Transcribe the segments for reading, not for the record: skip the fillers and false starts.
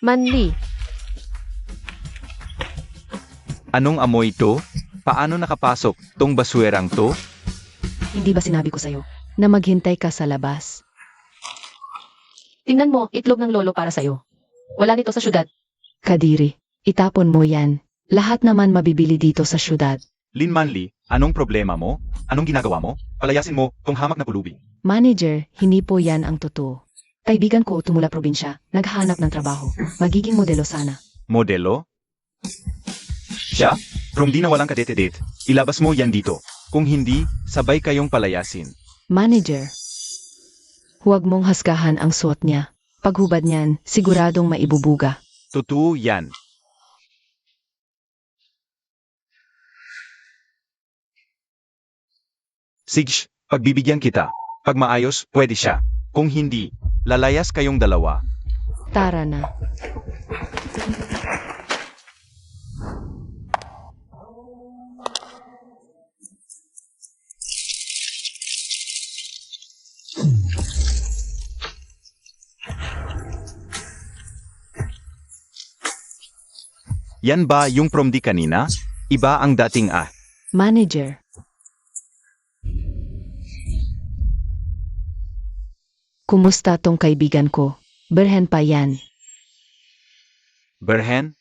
Manli, Anong amoy to? Paano nakapasok tong baswerang to? Hindi ba sinabi ko sa'yo na maghintay ka sa labas? tingnan mo, itlog ng lolo para sa'yo. Wala nito sa syudad. Kadiri, itapon mo yan. Lahat naman mabibili dito sa syudad. Lin Manli, anong problema mo? Anong ginagawa mo? Palayasin mo tong hamak na pulubi. Manager, hindi po yan ang totoo. Kaibigan ko tumula probinsya, naghahanap ng trabaho. Magiging modelo sana. Modelo? Siya? Kung di na walang kadete-date, ilabas mo yan dito. Kung hindi, sabay kayong palayasin. Manager, huwag mong hasgahan ang suot niya. Paghubad niyan, siguradong maibubuga. Totoo yan. Sige, pagbibigyan kita. Pag maayos, pwede siya. Kung hindi, lalayas kayong dalawa. Tara na. Yan ba yung prom di kanina? Iba ang dating ah. Manager. Kumusta tong kaibigan ko? Berhen pa yan. Berhen?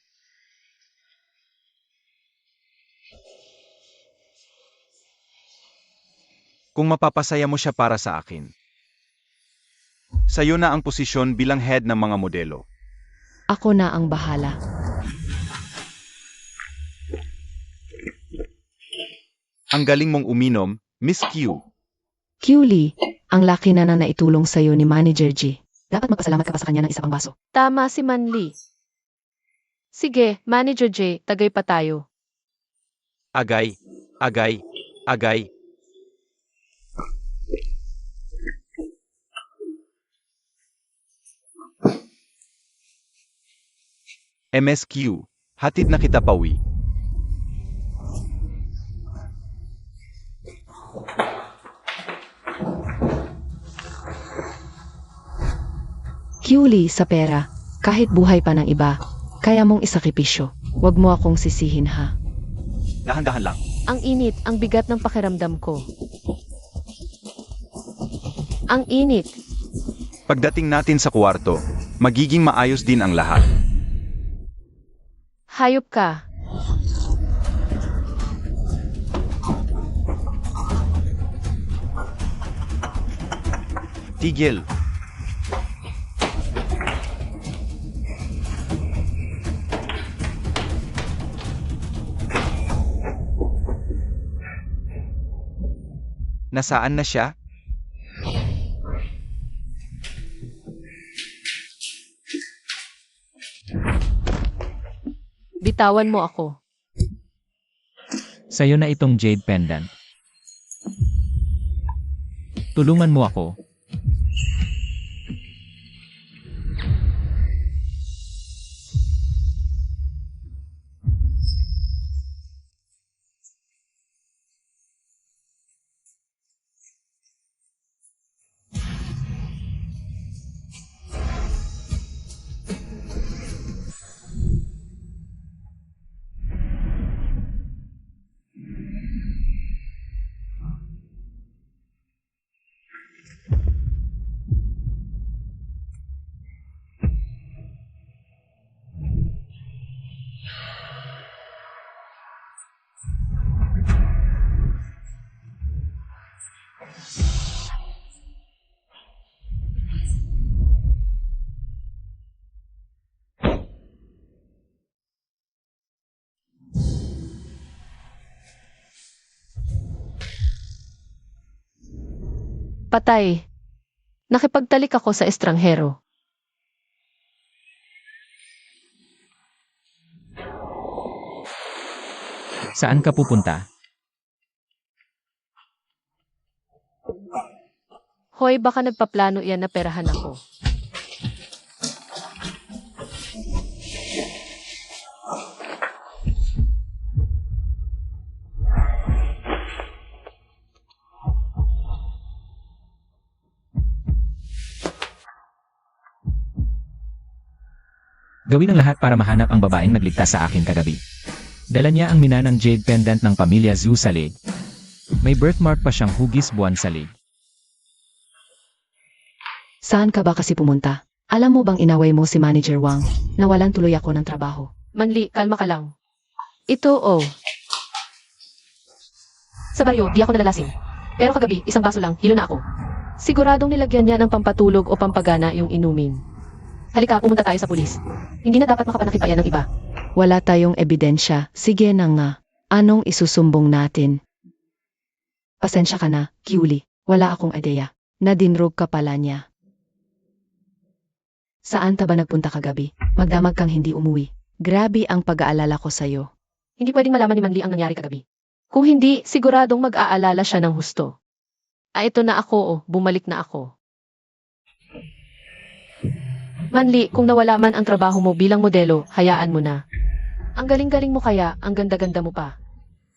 Kung mapapasaya mo siya para sa akin. Sa'yo na ang posisyon bilang head ng mga modelo. Ako na ang bahala. Ang galing mong uminom, Miss Q. Culie, ang laki na naitulong sa'yo ni Manager G. Dapat magpasalamat ka pa sa kanya ng isa pang baso. Tama si Manli. Sige, Manager J, tagay pa tayo. Agay, agay, agay. MSQ, hatid na kita pawi. Culie sa pera, kahit buhay pa ng iba, kaya mong isakripisyo. Huwag mo akong sisihin ha. Dahan-dahan lang. Ang init, ang bigat ng pakiramdam ko. Ang init. Pagdating natin sa kwarto, magiging maayos din ang lahat. Hayop ka. Tigil. Nasaan na siya? Bitawan mo ako. Sa'yo na itong jade pendant. Tulungan mo ako. Patay. Nakipagtalik ako sa estranghero. Saan ka pupunta? Hoy, baka nagpaplano yan na perahan ako. Gawin ang lahat para mahanap ang babaeng nagligtas sa akin kagabi. Dala niya ang minanang jade pendant ng pamilya Zhu sa leg. May birthmark pa siyang hugis buwan sa leg. Saan ka ba kasi pumunta? Alam mo bang inaway mo si Manager Wang? Nawalan tuloy ako ng trabaho. Manli, kalma ka lang. Ito, oh. Sa baryo, di ako nalalasing. Pero kagabi, isang baso lang, hilo na ako. Siguradong nilagyan niya ng pampatulog o pampagana yung inumin. Halika, pumunta tayo sa pulis. Hindi na dapat makapanakit pa yan ng iba. Wala tayong ebidensya. Sige na nga. Anong isusumbong natin? Pasensya ka na, Kiuli. Wala akong ideya. Nadinrog ka pala niya. Saan ka ba nagpunta kagabi? Magdamag kang hindi umuwi. Grabe ang pag-aalala ko sa'yo. Hindi pwedeng malaman ni Manli ang nangyari kagabi. Kung hindi, siguradong mag-aalala siya ng husto. Ito na ako, oh. Bumalik na ako. Manli, kung nawala man ang trabaho mo bilang modelo, hayaan mo na. Ang galing-galing mo kaya, ang ganda-ganda mo pa.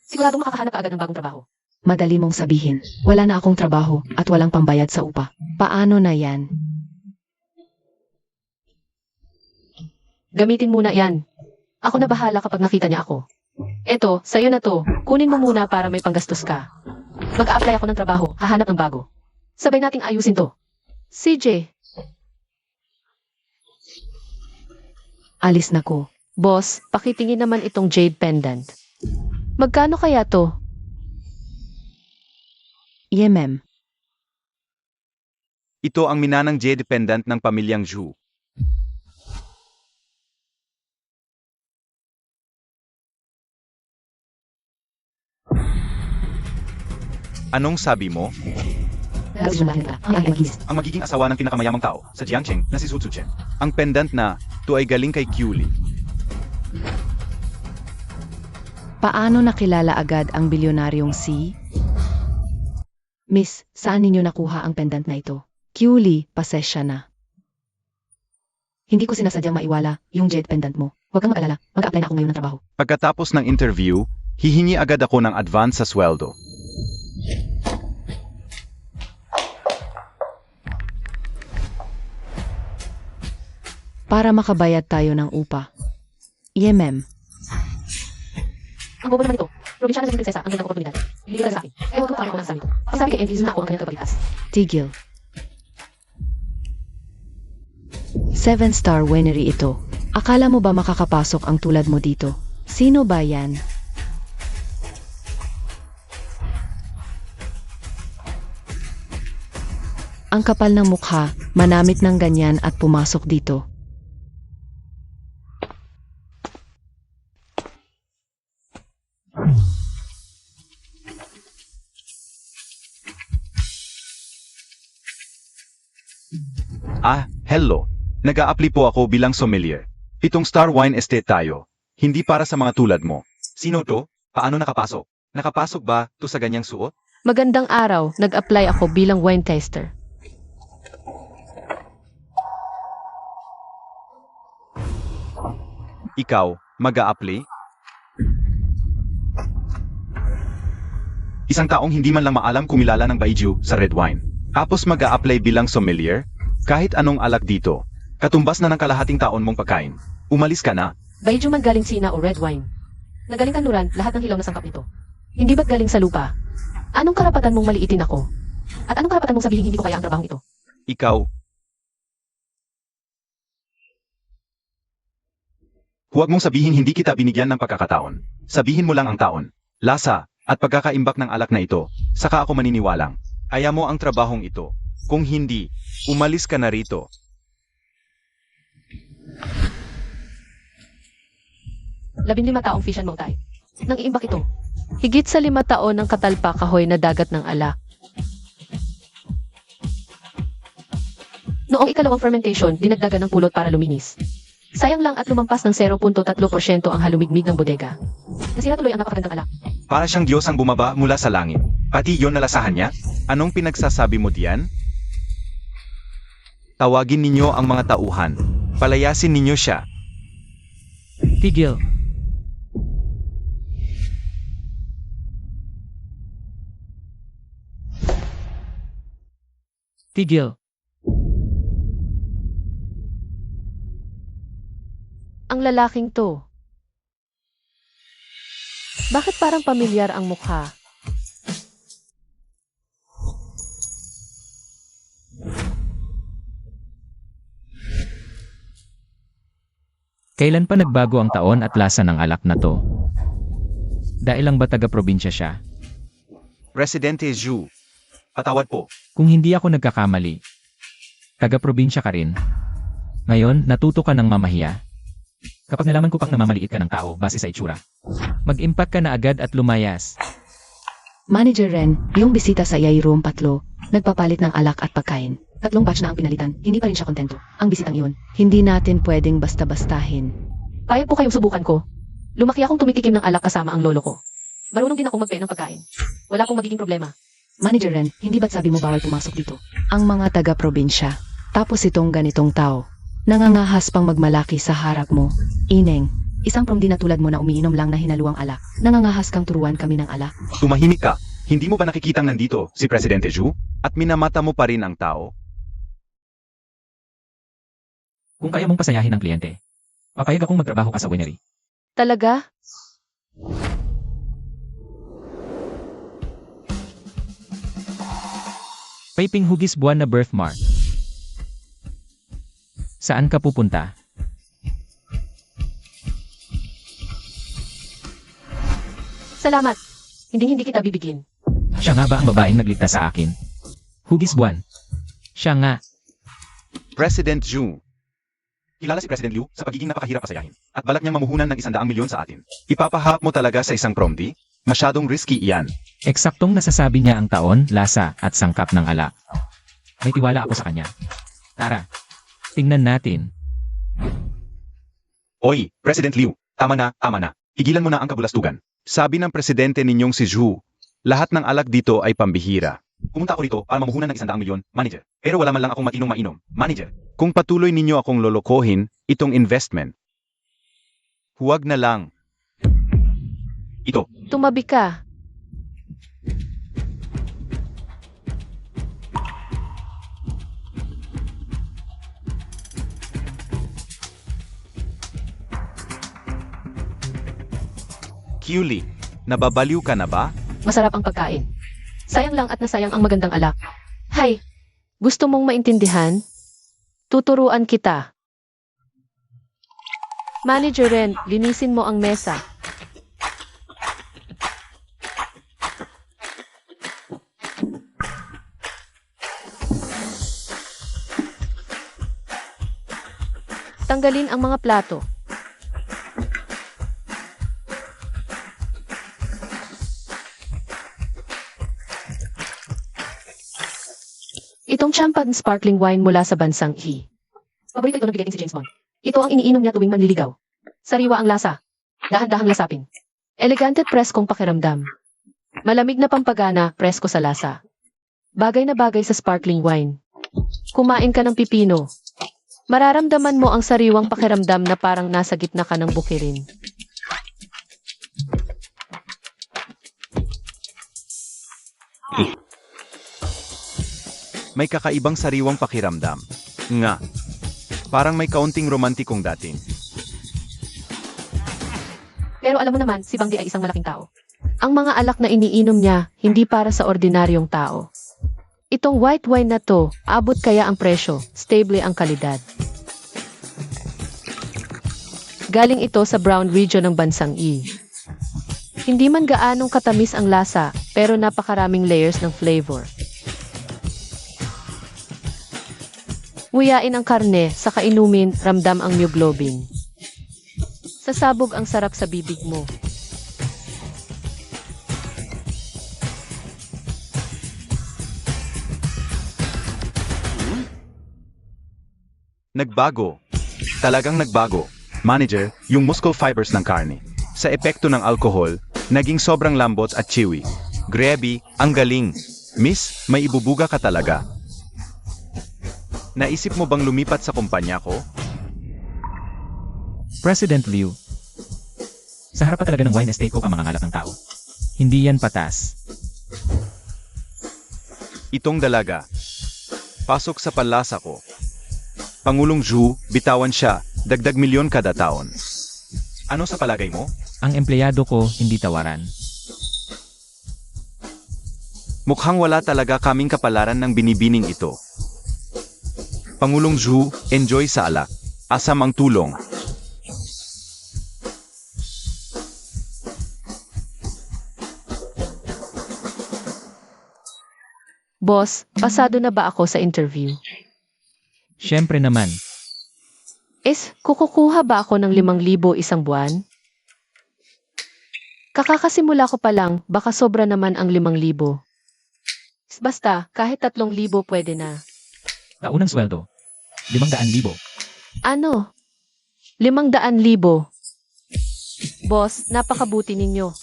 Siguradong makakahanap ka agad ng bagong trabaho. Madali mong sabihin, wala na akong trabaho at walang pambayad sa upa. Paano na yan? Gamitin muna yan. Ako na bahala kapag nakita niya ako. Eto, sa'yo na to. Kunin mo muna para may panggastos ka. Mag-a-apply ako ng trabaho, hahanap ng bago. Sabay nating ayusin to. CJ. Alis na ko. Boss, pakitingin naman itong jade pendant. Magkano kaya to? Ma'am. Ito ang minanang jade pendant ng pamilyang Zhu. Anong sabi mo? Ang magiging asawa ng pinakamayamang tao sa Jiangcheng na si Su Zuchen. Ang pendant na to ay galing kay Kiuli. Paano nakilala agad ang bilyonaryong si? Miss, saan ninyo nakuha ang pendant na ito? Kiuli, pasensya na. Hindi ko sinasadyang maiwala yung jade pendant mo. Huwag kang mag-alala, mag-apply na ako ngayon ng trabaho. Pagkatapos ng interview, hihingi agad ako ng advance sa sweldo. Para makabayad tayo ng upa. Ma'am. Ang bobo naman ito. Probinsyana na prinsesa, ang ganda ko oportunidad. Hindi ka sa akin. Kaya huwag kang parang ako ng sabi ko. Pasabi kay Enfiz na ako ang kanyang kapalitas. Tigil. 7-star winery ito. Akala mo ba makakapasok ang tulad mo dito? Sino ba yan? Ang kapal ng mukha, manamit ng ganyan at pumasok dito. Hello. Nag-a-apply po ako bilang sommelier. Itong Star Wine Estate tayo. Hindi para sa mga tulad mo. Sino to? Paano nakapasok? Nakapasok ba to sa ganyang suot? Magandang araw, nag-apply ako bilang wine taster. Ikaw, mag-a-apply? Isang taong hindi man lang maalam kumilala ng Baijiu sa red wine. Tapos mag-a-apply bilang sommelier? Kahit anong alak dito. Katumbas na ng kalahating taon mong pagkain. Umalis ka na. Baijiu man galing Sina o red wine. Nagaling kanluran, lahat ng hilaw na sangkap nito. Hindi ba't galing sa lupa? Anong karapatan mong maliitin ako? At anong karapatan mong sabihin hindi ko kaya ang trabahong ito? Ikaw. Huwag mong sabihin hindi kita binigyan ng pagkakataon. Sabihin mo lang ang taon, lasa, at pagkakaimbak ng alak na ito. Saka ako maniniwalang. Kaya mo ang trabahong ito. Kung hindi, umalis ka na rito. Labinlima taong fish and mautay. Nang iimbak ito. Higit sa 5 taon ng katalpa kahoy na dagat ng alak. Noong ikalawang fermentation, dinagdagan ng pulot para luminis. Sayang lang at lumampas ng 0.3% ang halumigmig ng bodega. Nasira tuloy ang napakagandang alak. Para siyang Diyos ang bumaba mula sa langit. Pati yon nalasahan niya? Anong pinagsasabi mo diyan? Tawagin ninyo ang mga tauhan. Palayasin ninyo siya. Tigil. Tigil. Ang lalaking to. Bakit parang pamilyar ang mukha? Kailan pa nagbago ang taon at lasa ng alak na to? Dahil lang ba taga-probinsya siya? Presidente Zhu, patawad po. Kung hindi ako nagkakamali, taga-probinsya ka rin. Ngayon, natuto ka ng mamahiya. Kapag nalaman ko pang namamaliit ka ng tao base sa itsura, mag-impact ka na agad at lumayas. Manager Ren, yung bisita sa EI Room 3, nagpapalit ng alak at pagkain. 3 batch na ang pinalitan, hindi pa rin siya kontento. Ang bisitang iyon, hindi natin pwedeng basta-bastahin. Payag po kayong subukan ko. Lumaki akong tumitikim ng alak kasama ang lolo ko. Marunong din akong magpain ng pagkain. Wala pong magiging problema. Manager Ren, hindi ba't sabi mo bawal pumasok dito? Ang mga taga-probinsya, tapos itong ganitong tao, nangangahas pang magmalaki sa harap mo. Ineng, isang prom din na tulad mo na umiinom lang na hinaluang alak, nangangahas kang turuan kami ng alak. Tumahimik ka. Hindi mo ba nakikitang nandito si Presidente Zhu? At minamata mo pa rin ang tao? Kung kaya mong pasayahin ang kliyente, papayag akong magtrabaho ka sa winery. Talaga? Piping hugis buwan na birthmark. Saan ka pupunta? Salamat. Hindi kita bibigyan. Siya nga ba ang babaeng nagligtas sa akin? Hugis buwan. Siya nga. President Zhu. Kilala si President Liu sa pagiging napakahirap pasayahin at balak niyang mamuhunan ng 100 milyon sa atin. Ipapahap mo talaga sa isang promdi? Masyadong risky iyan. Eksaktong nasasabi niya ang taon, lasa, at sangkap ng alak. May tiwala ako sa kanya. Tara, tingnan natin. Oy, President Liu, tama na. Igilan mo na ang kabulastugan. Sabi ng presidente ninyong si Zhu, lahat ng alak dito ay pambihira. Pumunta ako rito para mamuhunan ng 100 milyon, manager. Pero wala man lang akong mainom, manager. Kung patuloy ninyo akong lolokohin, itong investment, huwag na lang. Ito, Tumabi ka. Kiuli, nababaliw ka na ba? Masarap ang pagkain. Sayang lang at nasayang ang magandang alak. Hay, gusto mong maintindihan? Tuturuan kita. Manager Ren, linisin mo ang mesa. Tanggalin ang mga plato. Itong champagne sparkling wine mula sa bansang I. Paborito ito na bigay din si James Bond. Ito ang iniinom niya tuwing manliligaw. Sariwa ang lasa. Dahan-dahang lasapin. Elegante at preskong pakiramdam. Malamig na pampagana, presko sa lasa. Bagay na bagay sa sparkling wine. Kumain ka ng pipino. Mararamdaman mo ang sariwang pakiramdam na parang nasa gitna ka ng bukirin. May kakaibang sariwang pakiramdam. Nga. Parang may kaunting romantikong dating. Pero alam mo naman, si Bangdi ay isang malaking tao. Ang mga alak na iniinom niya, hindi para sa ordinaryong tao. Itong white wine na to, abot kaya ang presyo, stable ang kalidad. Galing ito sa Brown region ng bansang I. Hindi man gaanong katamis ang lasa, pero napakaraming layers ng flavor. Nguyain ang karne, sa kainumin, ramdam ang myoglobin. Sasabog ang sarap sa bibig mo. Nagbago. Talagang nagbago. Manager, yung muscle fibers ng karne. Sa epekto ng alkohol, naging sobrang lambot at chewy. Grabe, ang galing. Miss, may ibubuga ka talaga. Naisip mo bang lumipat sa kumpanya ko? President Liu. Sa harap pa talaga ng wine estate ko ang mga ngalap ng tao. Hindi yan patas. Itong dalaga. Pasok sa palasa ko. Pangulong Zhu, bitawan siya, dagdag milyon kada taon. Ano sa palagay mo? Ang empleyado ko hindi tawaran. Mukhang wala talaga kaming kapalaran ng binibining ito. Pangulong Zhu, enjoy sa alak. Asam ang tulong. Boss, pasado na ba ako sa interview? Siyempre naman, Kukukuha ba ako ng 5,000 isang buwan? Kakakasimula ko pa lang, baka sobra naman ang 5,000. Basta, kahit 3,000 pwede na. taunang sweldo, 500,000. Ano? 500,000. Boss, napakabuti ninyo.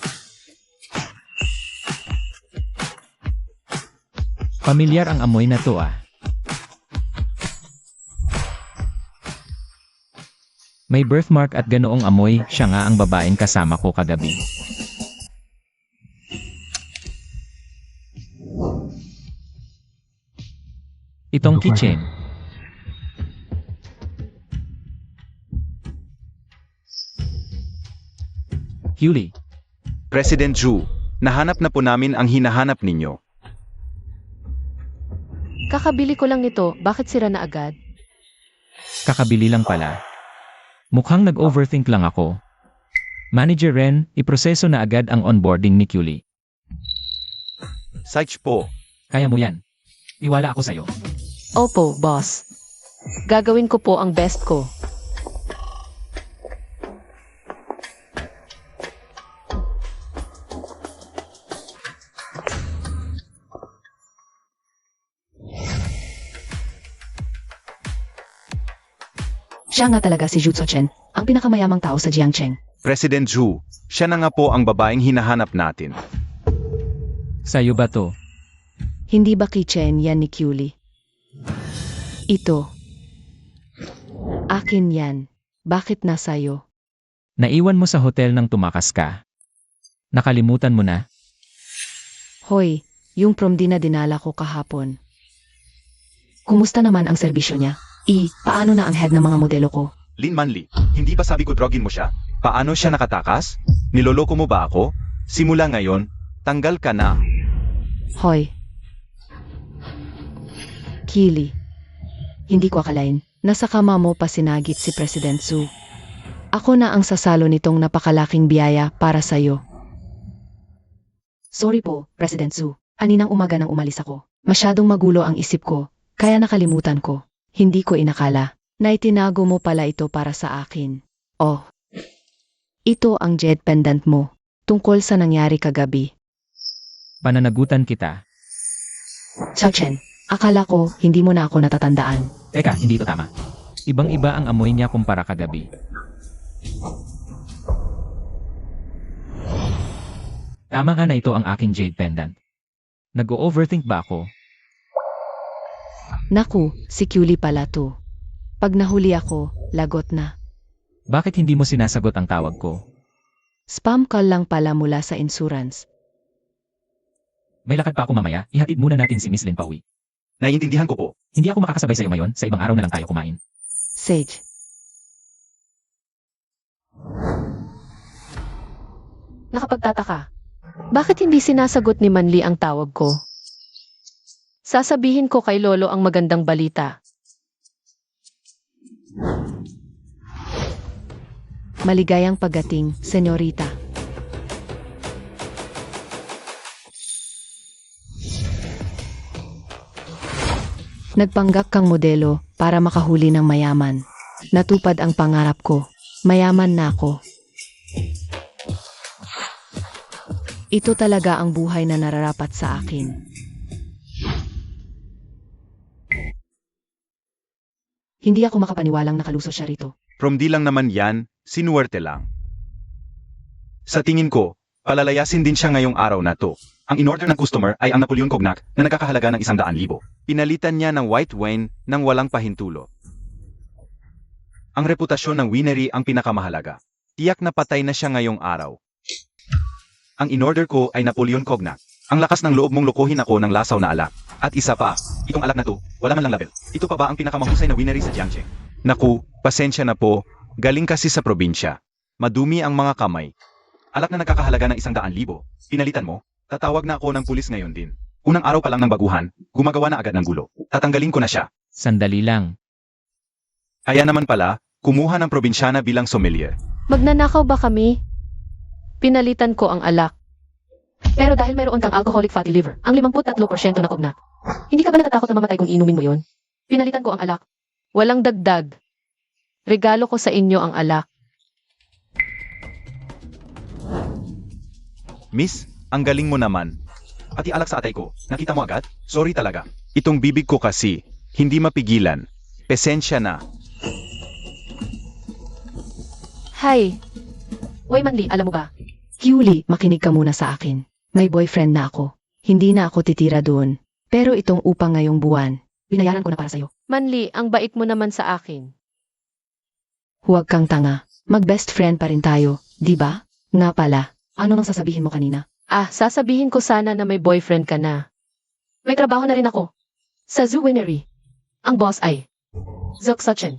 Pamilyar ang amoy na to ah. May birthmark at ganoong amoy, siya nga ang babaeng kasama ko kagabi. Itong kitchen. Huli, President Zhu, nahanap na po namin ang hinahanap ninyo. Kakabili ko lang nito, bakit sira na agad? kakabili lang pala. Mukhang nag-overthink lang ako. Manager Ren, iproseso na agad ang onboarding ni Kyuli. Saich po. Kaya mo yan. Iwala ako sa'yo. Opo, boss. Gagawin ko po ang best ko. Siya nga talaga si Zhu Chen, ang pinakamayamang tao sa Jiangcheng. President Zhu, siya na nga po ang babaeng hinahanap natin. Sa'yo ba to? Hindi ba kitchen yan ni Kyuli? Ito. Akin yan. Bakit nasa'yo? Naiwan mo sa hotel nang tumakas ka. Nakalimutan mo na? Hoy, yung prom din na dinala ko kahapon. Kumusta naman ang serbisyo niya? Paano na ang head ng mga modelo ko? Lin Manli, hindi ba sabi ko drogin mo siya? Paano siya nakatakas? Niloloko mo ba ako? Simula ngayon, tanggal ka na. Hoy. Kili. Hindi ko akalain. Nasa kama mo pa sinagit si President Zhu. Ako na ang sasalo nitong napakalaking biyaya para sa'yo. Sorry po, President Zhu. Aninang umaga nang umalis ako. Masyadong magulo ang isip ko, kaya nakalimutan ko. Hindi ko inakala na itinago mo pala ito para sa akin. Oh. Ito ang jet pendant mo, tungkol sa nangyari kagabi. Pananagutan kita. Chao Chen, akala ko hindi mo na ako natatandaan. Teka, hindi ito tama. Ibang-iba ang amoy niya kumpara kagabi. Tama nga na ito ang aking jade pendant. Nag-o-overthink ba ako? Naku, si Kyuli pala to. Pag nahuli ako, lagot na. Bakit hindi mo sinasagot ang tawag ko? Spam call lang pala mula sa insurance. May lakad pa ako mamaya, ihatid muna natin si Miss Lin pauwi. Naiintindihan ko po. Hindi ako makakasabay sa'yo ngayon, sa ibang araw na lang tayo kumain. Sage. Nakapagtataka. Bakit hindi sinasagot ni Manli ang tawag ko? Sasabihin ko kay Lolo ang magandang balita. Maligayang pagdating, senyorita. Nagpanggap kang modelo para makahuli ng mayaman. Natupad ang pangarap ko. Mayaman na ako. Ito talaga ang buhay na nararapat sa akin. Hindi ako makapaniwalang nakaluso siya rito. From di lang naman yan, sinuwerte lang. Sa tingin ko, palalayasin din siya ngayong araw na to. Ang in-order ng customer ay ang Napoleon Cognac na nagkakahalaga ng 100,000. Pinalitan niya ng white wine ng walang pahintulo. Ang reputasyon ng winery ang pinakamahalaga. Tiyak na patay na siya ngayong araw. Ang in-order ko ay Napoleon Cognac. Ang lakas ng loob mong lokohin ako ng lasaw na alak. At isa pa, itong alak na to, wala man lang label. Ito pa ba ang pinakamahusay na winery sa Jiangcheng? Naku, pasensya na po, galing kasi sa probinsya. Madumi ang mga kamay. Alak na nagkakahalaga ng 100,000. Pinalitan mo? Tatawag na ako ng pulis ngayon din. Unang araw pa lang ng baguhan, gumagawa na agad ng gulo. Tatanggalin ko na siya. Sandali lang. Kaya naman pala, kumuha ng probinsyana bilang sommelier. Magnanakaw ba kami? Pinalitan ko ang alak. Pero dahil mayroon kang alcoholic fatty liver, ang 53% na kugnat. Hindi ka ba natatakot na mamatay kung inumin mo yon? Pinalitan ko ang alak. Walang dagdag. Regalo ko sa inyo ang alak. Miss, ang galing mo naman. Pati alak sa atay ko, nakita mo agad? Sorry talaga. Itong bibig ko kasi, hindi mapigilan. Pesensya na. Hi. Uy Manli, alam mo ba? Yuli, makinig ka muna sa akin. May boyfriend na ako. Hindi na ako titira doon. Pero itong upang ngayong buwan, Binayaran ko na para sa'yo. Manli, ang bait mo naman sa akin. huwag kang tanga. Mag-best friend pa rin tayo, di ba? Nga pala, ano nang sasabihin mo kanina? Sasabihin ko sana na may boyfriend ka na. May trabaho na rin ako. Sa Zoo Winery. Ang boss ay Zok Sachin.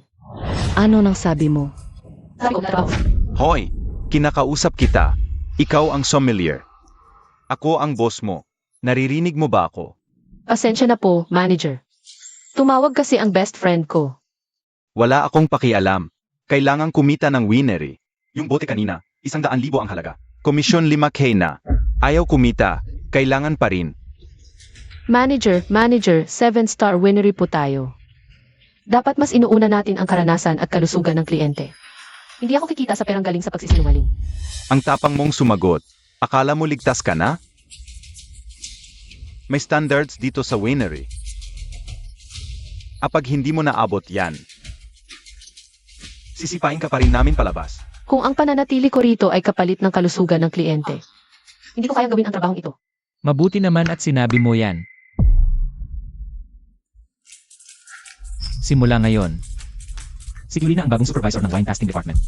Ano nang sabi mo? Sabi ko trabaho. Hoy, kinakausap kita. Ikaw ang sommelier. Ako ang boss mo. Naririnig mo ba ako? Pasensya na po, manager. Tumawag kasi ang best friend ko. Wala akong pakialam. Kailangang kumita ng winery. Yung bote kanina, 100,000 ang halaga. Komisyon 5K na. Ayaw kumita. Kailangan pa rin. Manager, 7-star winery po tayo. Dapat mas inuuna natin ang karanasan at kalusugan ng kliyente. Hindi ako kikita sa perang galing sa pagsisinungaling. Ang tapang mong sumagot. Akala mo ligtas ka na? May standards dito sa winery. Kapag hindi mo naabot yan, sisipain ka pa rin namin palabas. Kung ang pananatili ko rito ay kapalit ng kalusugan ng kliyente, hindi ko kayang gawin ang trabahong ito. Mabuti naman at sinabi mo yan. Simula ngayon, si Yuli na ang bagong supervisor ng wine tasting department.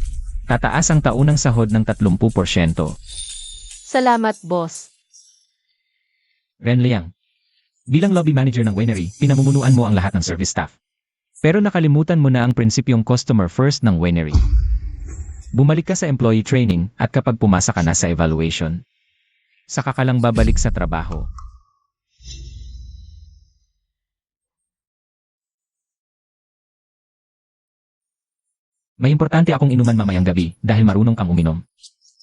Tataas ang taunang sahod ng 30%. Salamat, boss. Ren Liang. Bilang lobby manager ng winery, pinamumunuan mo ang lahat ng service staff. Pero nakalimutan mo na ang prinsipyong customer first ng winery. Bumalik ka sa employee training at kapag pumasa ka na sa evaluation, saka ka lang babalik sa trabaho. May importante akong inuman mamayang gabi dahil marunong kang uminom.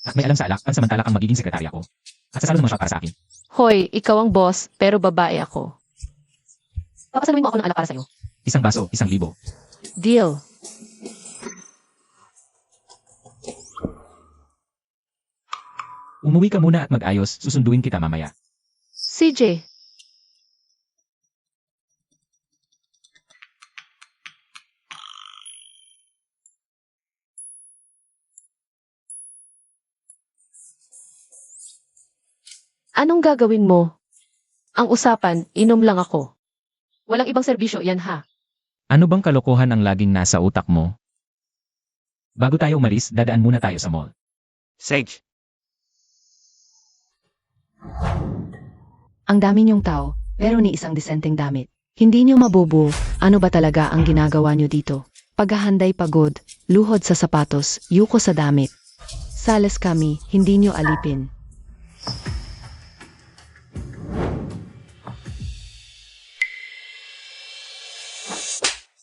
At may alam sa alak, pansamantala kang magiging sekretarya ko. At sasalo naman siya para sa akin. Hoy, ikaw ang boss, pero babae ako. Papasaluin mo ako ng alak para sa'yo. 1 baso, 1,000. Deal. Umuwi ka muna at mag-ayos, susunduin kita mamaya. CJ. Anong gagawin mo? Ang usapan, inom lang ako. Walang ibang serbisyo, yan ha. Ano bang kalokohan ang laging nasa utak mo? Bago tayo umalis, dadaan muna tayo sa mall. Sage, Ang dami niyong tao, pero ni isang disenteng damit. Hindi niyo mabobo, ano ba talaga ang ginagawa niyo dito? Paghahanday pagod, luhod sa sapatos, yuko sa damit. Sales kami, hindi niyo alipin.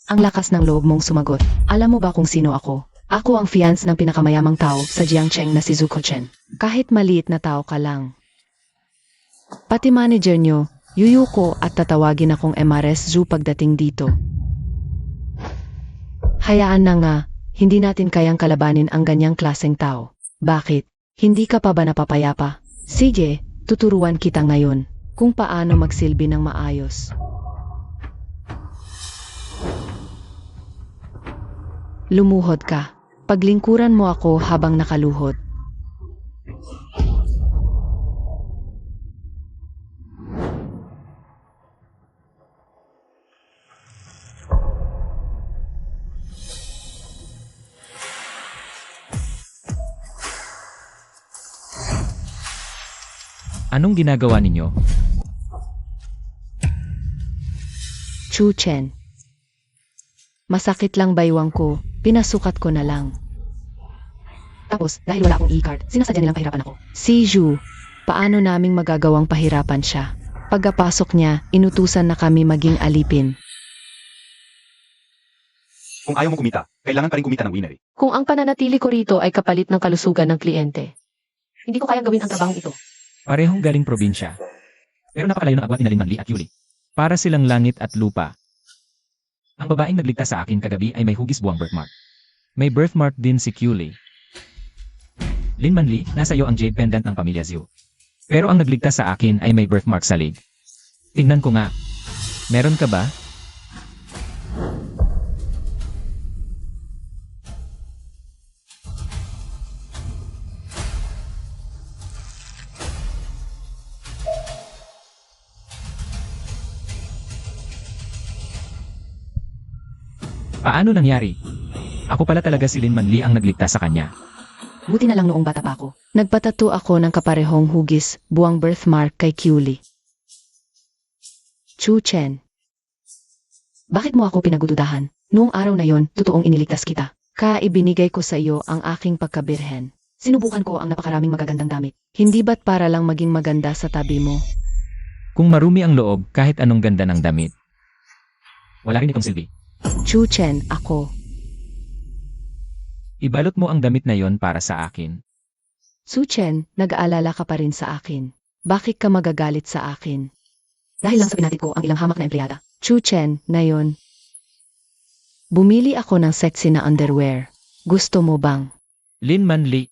Ang lakas ng loob mong sumagot. Alam mo ba kung sino ako? Ako ang fiance ng pinakamayamang tao sa Jiangcheng na si Zuko Chen. Kahit maliit na tao ka lang. Pati manager nyo, yuyuko at tatawagin akong MRS Zoo pagdating dito. Hayaan na nga, hindi natin kayang kalabanin ang ganyang klaseng tao. Bakit? Hindi ka pa ba napapayapa? Sige, tuturuan kita ngayon kung paano magsilbi ng maayos. Lumuhod ka. Paglingkuran mo ako habang nakaluhod. Anong ginagawa ninyo? Chu Chen. Masakit lang baywang ko, pinasukat ko na lang. Tapos, dahil wala akong e-card, sinasadya nilang pahirapan ako. Si Ju, paano naming magagawang pahirapan siya? Pagkapasok niya, inutusan na kami maging alipin. Kung ayaw mo kumita, kailangan pa rin kumita ng winner. Kung ang pananatili ko rito ay kapalit ng kalusugan ng kliyente, hindi ko kayang gawin ang trabahong ito. Parehong galing probinsya. Pero napakalayo ng agwat ni Linmanli at Yuli. Para silang langit at lupa. Ang babaeng nagligtas sa akin kagabi ay may hugis buwang birthmark. May birthmark din si Yuli. Linmanli, nasa iyo ang jade pendant ng pamilya Zhu. Pero ang nagligtas sa akin ay may birthmark sa leg. Tingnan ko nga. Meron ka ba? Paano nangyari? Ako pala talaga si Linmanli ang nagligtas sa kanya. Buti na lang noong bata pa ako. Nagpatato ako ng kaparehong hugis, buwang birthmark kay Kyuli. Chu Chen, Bakit mo ako pinagududahan? Noong araw na yon, totoong iniligtas kita. ibinigay ko sa iyo ang aking pagkabirhen. Sinubukan ko ang napakaraming magagandang damit. Hindi ba't para lang maging maganda sa tabi mo? Kung marumi ang loob kahit anong ganda ng damit. Wala rin itong silbi. Chu Chen, ako. Ibalot mo ang damit na yon para sa akin. Su Chen, nag-aalala ka pa rin sa akin. Bakit ka magagalit sa akin? Dahil lang sa pinatid ko ang ilang hamak na empleyada. Chu Chen, ngayon. Bumili ako ng sexy na underwear. Gusto mo bang? Linmanli.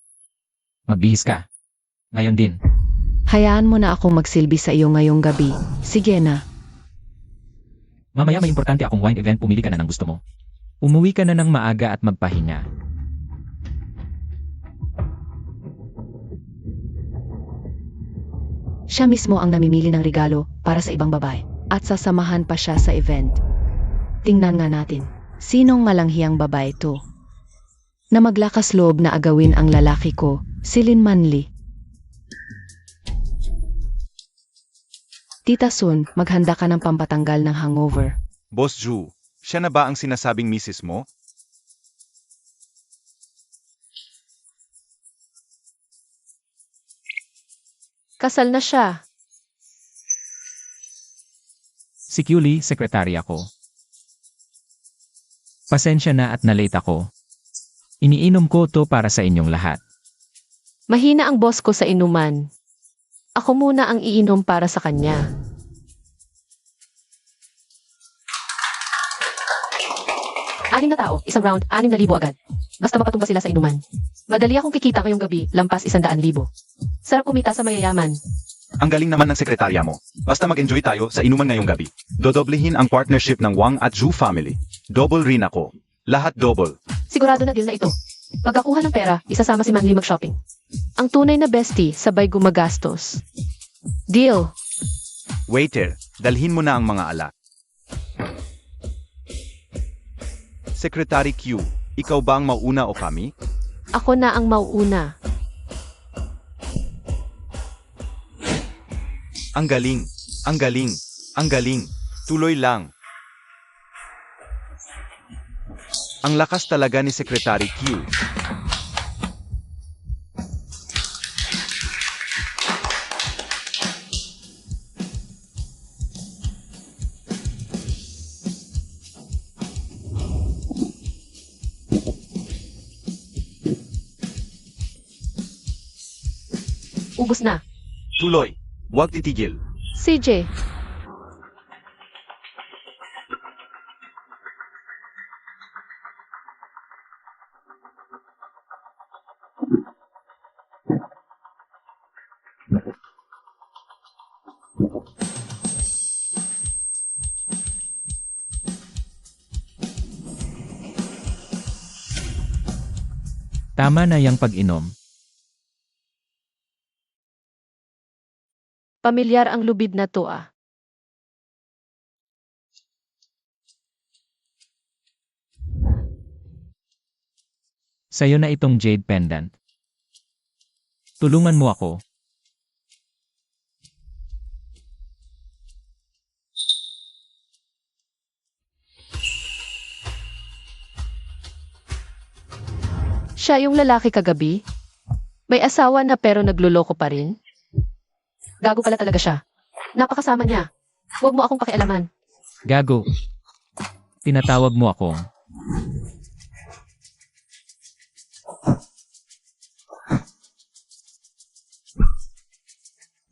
Magbihis ka. Ngayon din. Hayaan mo na akong magsilbi sa iyo ngayong gabi. Sige na. Mamaya may importante akong wine event, pumili ka na ng gusto mo. Umuwi ka na ng maaga at magpahinga. Siya mismo ang namimili ng regalo para sa ibang babae. At sasamahan pa siya sa event. Tingnan nga natin. Sinong malanghiyang babae to? Na maglakas loob na agawin ang lalaki ko, si Linmanli. Tita Sun, maghanda ka ng pampatanggal ng hangover. Boss Ju, siya na ba ang sinasabing misis mo? Kasal na siya. Si Kyuli, sekretarya ko. Pasensya na at nalate ako. Iniinom ko to para sa inyong lahat. Mahina ang boss ko sa inuman. Ako muna ang iinom para sa kanya. Anim na tao, isang round, 6,000 agad. Basta mapatumba sila sa inuman. Madali akong kikita ngayong gabi, lampas 100,000. Sarap kumita sa mayayaman. Ang galing naman ng sekretarya mo. Basta mag-enjoy tayo sa inuman ngayong gabi. Dodoblehin ang partnership ng Wang at Zhu family. Double rin ako. Lahat double. Sigurado na deal na ito. Pagkakuha ng pera, isasama si Manly mag-shopping. Ang tunay na bestie, sabay gumagastos. Deal. Waiter, dalhin mo na ang mga alak. Secretary Q, ikaw ba ang mauna o kami? Ako na ang mauuna. Ang galing, ang galing, ang galing. Tuloy lang. Ang lakas talaga ni Secretary Q. Ubus na. Tuloy. Huwag titigil. CJ. Tama na yang pag-inom. Pamilyar ang lubid na to ah. Sa'yo na itong jade pendant. Tulungan mo ako. Siya yung lalaki kagabi? May asawa na pero nagluloko pa rin? Gago pala talaga siya. Napakasama niya. Huwag mo akong pakialaman. Gago. Tinatawag mo ako.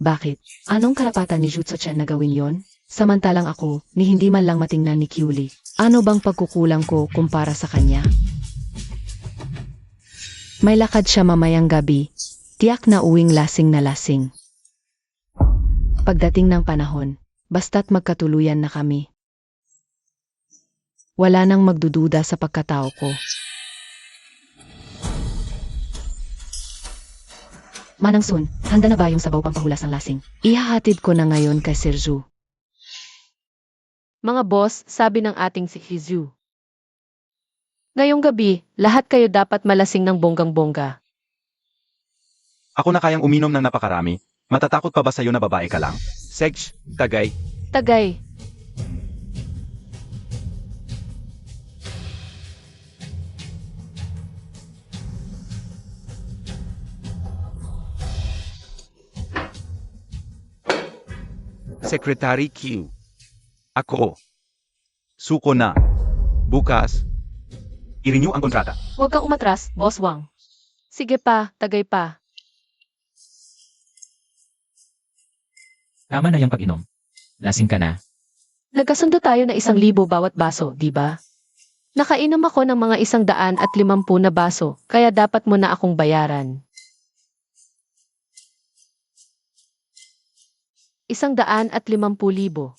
Bakit? Anong karapatan ni Jutsu-chan na gawin yon? Samantalang ako, ni hindi man lang matingnan ni Kyuli. Ano bang pagkukulang ko kumpara sa kanya? May lakad siya mamayang gabi. Tiyak na uwing lasing na lasing. Pagdating ng panahon, basta't magkatuluyan na kami. Wala nang magdududa sa pagkatao ko. Manang Sun, handa na ba yung sabaw pampahulas ng lasing? Ihahatid ko na ngayon kay Sir Zhu. Mga boss, sabi ng ating si Hizu. Ngayong gabi, lahat kayo dapat malasing ng bonggang-bongga. Ako na kayang uminom ng napakarami. Matatakot pa ba sa'yo na babae ka lang? Segj, tagay. Tagay. Secretary Q. Ako. Suko na. Bukas. I-renew ang kontrata. Huwag kang umatras, Boss Wang. Sige pa, tagay pa. Tama na yung pag-inom. Lasing ka na. Nagkasundo tayo na 1,000 bawat baso, di ba? Nakainom ako ng mga 150 na baso, kaya dapat mo na akong bayaran. 150,000.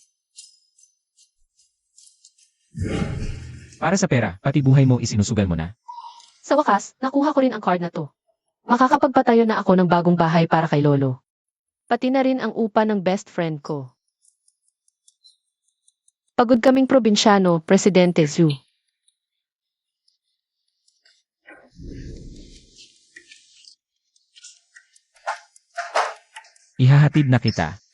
Para sa pera, pati buhay mo isinusugal mo na. Sa wakas, nakuha ko rin ang card na to. Makakapagpatayo na ako ng bagong bahay para kay Lolo. Pati na rin ang upa ng best friend ko. Pagod kaming probinsyano, Presidente Zhu. Ihahatid na kita.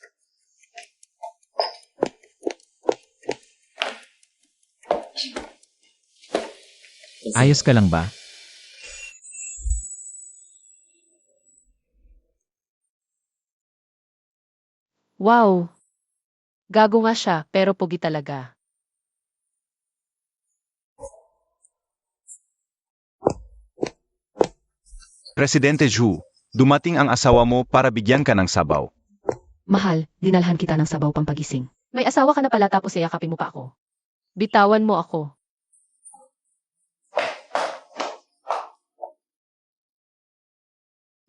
Ayos ka lang ba? Wow! Gago nga siya, pero pogi talaga. Presidente Zhu, dumating ang asawa mo para bigyan ka ng sabaw. Mahal, dinalhan kita ng sabaw pampagising. May asawa ka na pala tapos iyakapin mo pa ako. Bitawan mo ako.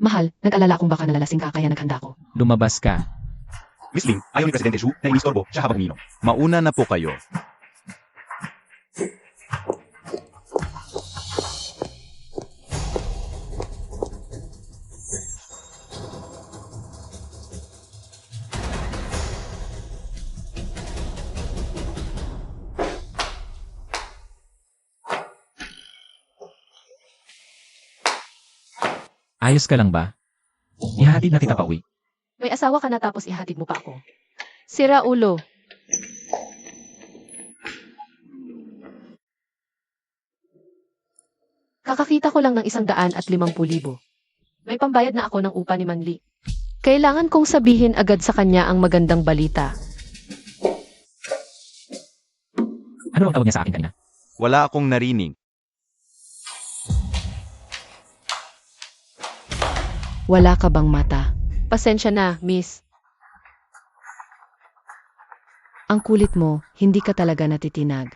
Mahal, nag-alala kung baka nalalasing ka kaya naghanda ko. Lumabas ka. Miss Ling, ayaw ni Presidente Zhu na inistorbo siya habang umiinom. Mauna na po kayo. Ayos ka lang ba? Ihahatid na kita pa uwi. May asawa ka na tapos ihatid mo pa ako. Sira ulo. Kakakita ko lang ng 150,000. May pambayad na ako ng upa ni Manli. Kailangan kong sabihin agad sa kanya ang magandang balita. Ano ang tawag niya sa akin kanina? Wala akong narinig. Wala ka bang mata? Pasensya na, miss. Ang kulit mo, hindi ka talaga natitinag.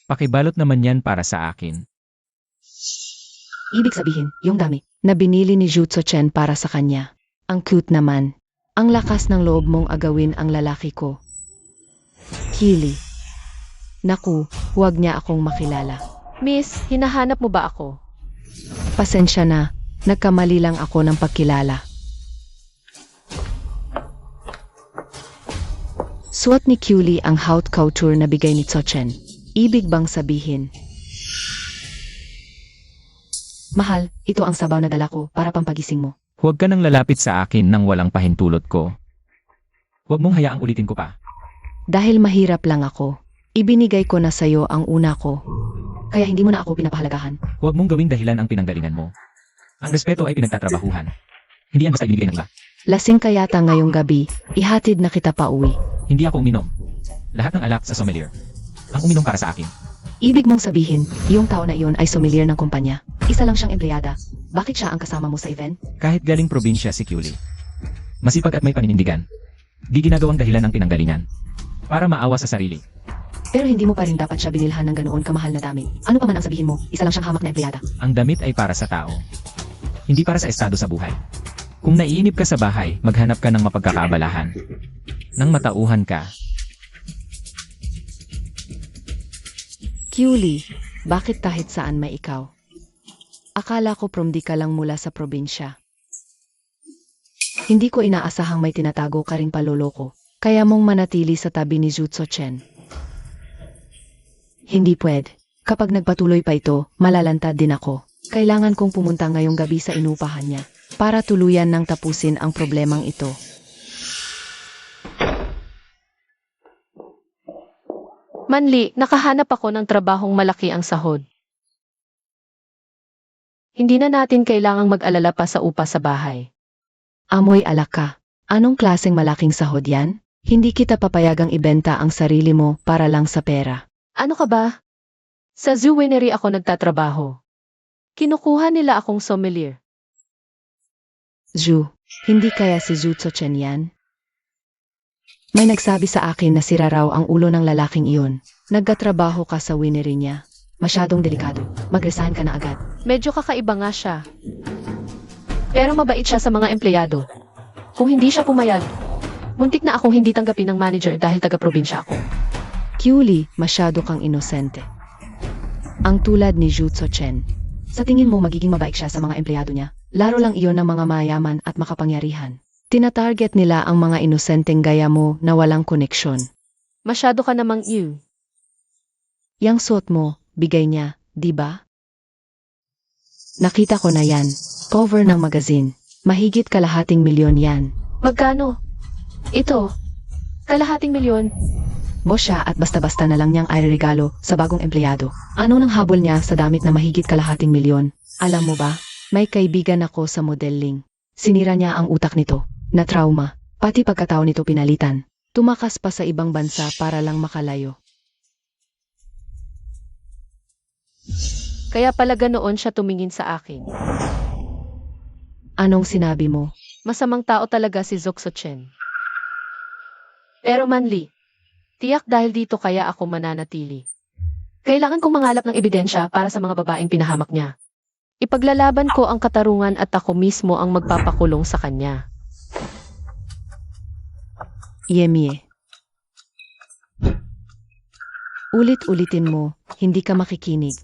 Pakibalot naman yan para sa akin. Ibig sabihin, yung dami na binili ni Jutsu-chen para sa kanya. Ang cute naman. Ang lakas ng loob mong agawin ang lalaki ko. Kili. Naku, huwag niya akong makilala. Miss, hinahanap mo ba ako? Pasensya na, nagkamali lang ako ng pagkilala. Suot ni Kyuli ang haute couture na bigay ni Tso-chen. Ibig bang sabihin? Mahal, ito ang sabaw na dala ko para pampagising mo. Huwag ka nang lalapit sa akin nang walang pahintulot ko. Huwag mong hayaang ulitin ko pa. Dahil mahirap lang ako, ibinigay ko na sayo ang una ko. kaya hindi mo na ako pinapahalagahan. Huwag mong gawing dahilan ang pinanggalingan mo. Ang respeto ay pinagtatrabahuhan. Hindi yan basta ibinigay ng iba. Lasing ka yata ngayong gabi, ihatid na kita pa uwi. Hindi ako uminom. Lahat ng alak sa sommelier. Ang uminom para sa akin. Ibig mong sabihin, yung tao na iyon ay sommelier ng kumpanya. Isa lang siyang empleyada. Bakit siya ang kasama mo sa event? Kahit galing probinsya si Culie. Masipag at may paninindigan. Di ginagawang dahilan ang pinanggalingan. Para maawa sa sarili. Pero hindi mo pa rin dapat siya binilhan ng ganoon kamahal na damit. Ano pa man ang sabihin mo, isa lang siyang hamak na empleyada. Ang damit ay para sa tao. Hindi para sa estado sa buhay. Kung naiinip ka sa bahay, maghanap ka ng mapagkakaabalahan. Nang matauhan ka, Culie, bakit kahit saan may ikaw? Akala ko promdi ka lang mula sa probinsya. Hindi ko inaasahang may tinatago ka ring paloloko, kaya mong manatili sa tabi ni Jutso Chen. Hindi pwede. Kapag nagpatuloy pa ito, malalantad din ako. Kailangan kong pumunta ngayong gabi sa inupahan niya para tuluyan ng tapusin ang problemang ito. Manli, nakahanap ako ng trabahong malaki ang sahod. Hindi na natin kailangang mag-alala pa sa upa sa bahay. Amoy alak ka. Anong klaseng malaking sahod yan? Hindi kita papayagang ibenta ang sarili mo para lang sa pera. Ano ka ba? Sa zoo winery ako nagtatrabaho. Kinukuha nila akong sommelier. Zhu, hindi kaya si Jutso Chen yan? May nagsabi sa akin na sira raw ang ulo ng lalaking iyon. Nagkatrabaho ka sa winery niya. Masyadong delikado. Mag-resign ka na agad. Medyo kakaiba nga siya. Pero mabait siya sa mga empleyado. Kung hindi siya pumayag, muntik na akong hindi tanggapin ng manager dahil taga-probinsya ako. Culie, masyado kang inosente. Ang tulad ni Jutso Chen. Sa tingin mo magiging mabait siya sa mga empleyado niya? Laro lang iyon ng mga mayaman at makapangyarihan. Tinatarget nila ang mga inosenteng gaya mo na walang koneksyon. Masyado ka namang you. Yang suot mo, bigay niya, di ba? Nakita ko na yan. Cover ng magazine. Mahigit kalahating milyon yan. Magkano? Ito. Kalahating milyon. Boss siya at basta-basta na lang niyang airegalo sa bagong empleyado. Ano nang habol niya sa damit na mahigit kalahating milyon? Alam mo ba, may kaibigan ako sa modeling. Sinira niya ang utak nito. Na trauma. Pati pagkatao nito pinalitan. Tumakas pa sa ibang bansa para lang makalayo. Kaya pala ganoon siya tumingin sa akin. Anong sinabi mo? Masamang tao talaga si Zokso Chen. Pero Manli, tiyak dahil dito kaya ako mananatili. Kailangan kong mangalap ng ebidensya para sa mga babaeng pinahamak niya. Ipaglalaban ko ang katarungan at ako mismo ang magpapakulong sa kanya. Yemie. Ulit-ulitin mo, hindi ka makikinig.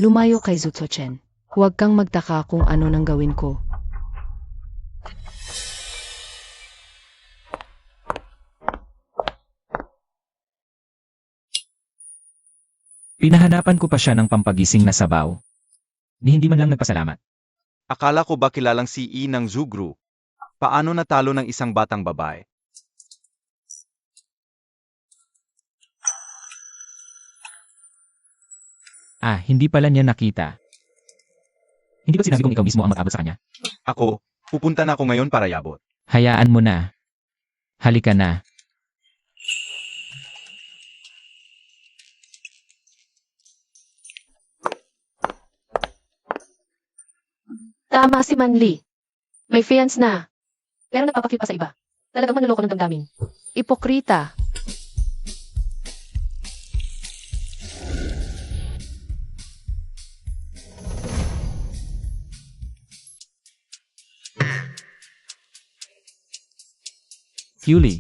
Lumayo kay Jutso Chen. Huwag kang magtaka kung ano nang gawin ko. pinahanapan ko pa siya ng pampagising na sabaw. Ni hindi man lang nagpasalamat. Akala ko ba kilalang si E ng Zugru? Paano natalo ng isang batang babae? Hindi pala niya nakita. Hindi ba sinabi kong ikaw mismo ang mag-abot sa kanya? Ako, pupunta na ako ngayon para yabot. Hayaan mo na. Halika na. Tama si Manli. May fiance na. Pero nagpapakit pa sa iba. Talagang manloloko ng damdamin. Ipokrita. Culie,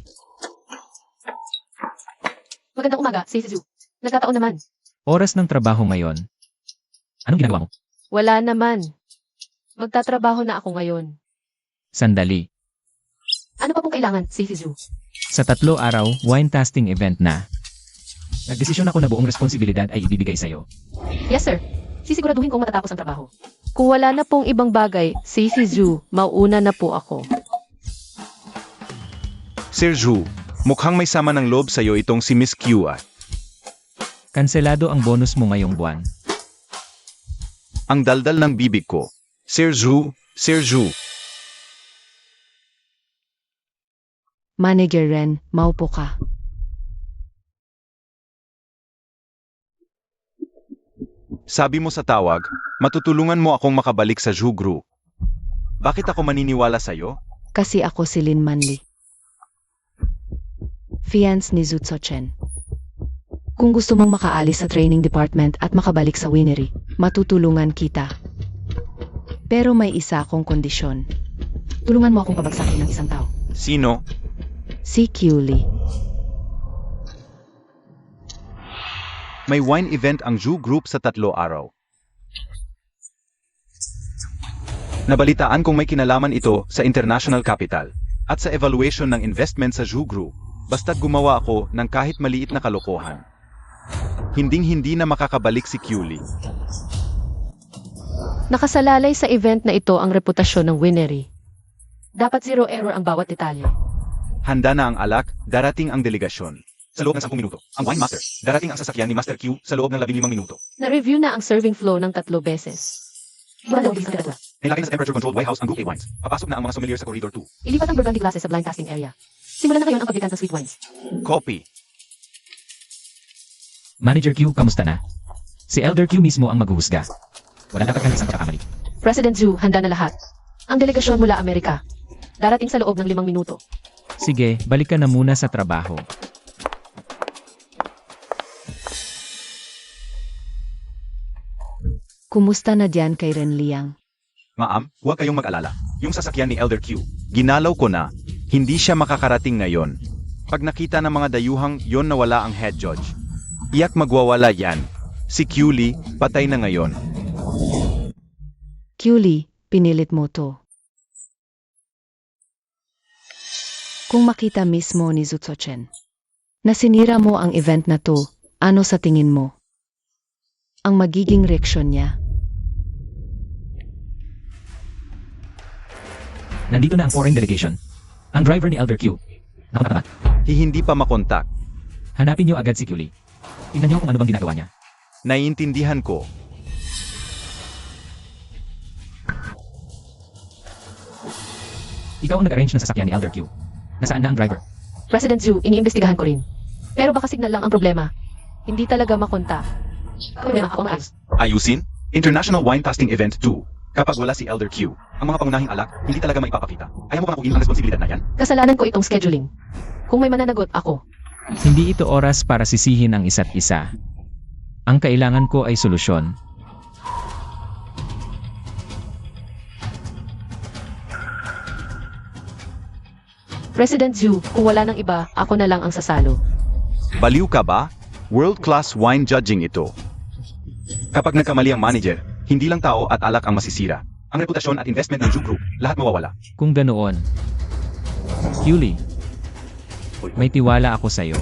Magandang umaga, si Zhu. Nagkataon naman. oras ng trabaho ngayon. Anong ginagawa mo? Wala naman. Magtatrabaho na ako ngayon. Sandali. Ano pa pong kailangan, si Zhu? Sa 3 araw, wine tasting event na. Nagdesisyon ako na buong responsibilidad ay ibibigay sa'yo. Yes, sir. Sisiguraduhin kong matatapos ang trabaho. Kung wala na pong ibang bagay, si Zhu, mauuna na po ako. Sir Zhu, mukhang may sama ng loob sa'yo itong si Miss Q. Kanselado ang bonus mo ngayong buwan. Ang daldal ng bibig ko. Sir Zhu, Sir Zhu. Manager Ren, maupo ka. Sabi mo sa tawag, matutulungan mo akong makabalik sa Zhu Group. Bakit ako maniniwala sa'yo? Kasi ako si Lin Manli. Fiance ni Zhu Chen. Kung gusto mong makaalis sa training department at makabalik sa winery, matutulungan kita. Pero may isa akong kondisyon. Tulungan mo akong pabagsakin ng isang tao. Sino? Si Kiuli. May wine event ang Zhu Group sa 3 araw. Nabalitaan kong may kinalaman ito sa international capital at sa evaluation ng investment sa Zhu Group. Basta't gumawa ako ng kahit maliit na kalokohan. Hinding-hindi na makakabalik si Kiuli. Nakasalalay sa event na ito ang reputasyon ng winery. Dapat zero error ang bawat detalye. Handa na ang alak, darating ang delegasyon. Sa loob ng 10 minuto, ang wine master, darating ang sasakyan ni Master Q sa loob ng 15 minuto. Na-review na ang serving flow ng 3 beses. Wala daw sa Nilagay na sa temperature-controlled White House ang Group A wines. Papasok na ang mga sommelier sa Corridor 2. Ilipat ang Burgundy glasses sa blind tasting area. Simulan na ngayon ang pagbigyan ng sweet wines. Copy. Manager Q, kamusta na? Si Elder Q mismo ang maghuhusga. Wala dapat kang isang pagkakamali. President Zhu, handa na lahat. Ang delegasyon mula Amerika. Darating sa loob ng 5 minuto. Sige, balik ka na muna sa trabaho. Kumusta na diyan kay Ren Liang? Ma'am, huwag kayong mag-alala. Yung sasakyan ni Elder Q, ginalaw ko na. Hindi siya makakarating ngayon. Pag nakita ng mga dayuhang yon na wala ang head judge, iyak magwawala yan. Si Kiuli, patay na ngayon. Kiuli, pinilit mo to. Kung makita mismo ni Zhu Chen na sinira mo ang event na to, ano sa tingin mo? Ang magiging reaksyon niya? Nandito na ang foreign delegation. Ang driver ni Elder Q. Nakatapat. Hindi pa makontak. Hanapin niyo agad si Kiuli. Tingnan niyo kung ano bang ginagawa niya. Naiintindihan ko. Ikaw ang nag-arrange ng sasakyan ni Elder Q. Nasaan na ang driver? President Zhu, iniimbestigahan ko rin. Pero baka signal lang ang problema. Hindi talaga makonta. Problema ako maayos. Ayusin? International Wine Tasting Event 2. Kapag wala si Elder Q, ang mga pangunahing alak, hindi talaga maipapakita. Ayaw mo bang akuin ang responsibilidad na yan? Kasalanan ko itong scheduling. Kung may mananagot ako, Hindi ito oras para sisihin ang isa't isa. Ang kailangan ko ay solusyon. President Zhu, kung wala nang iba, ako na lang ang sasalo. Baliw ka ba? World-class wine judging ito. Kapag nagkamali ang manager, hindi lang tao at alak ang masisira. Ang reputasyon at investment ng Zhu Group, lahat mawawala. Kung ganoon, Kiuli, may tiwala ako sa'yo.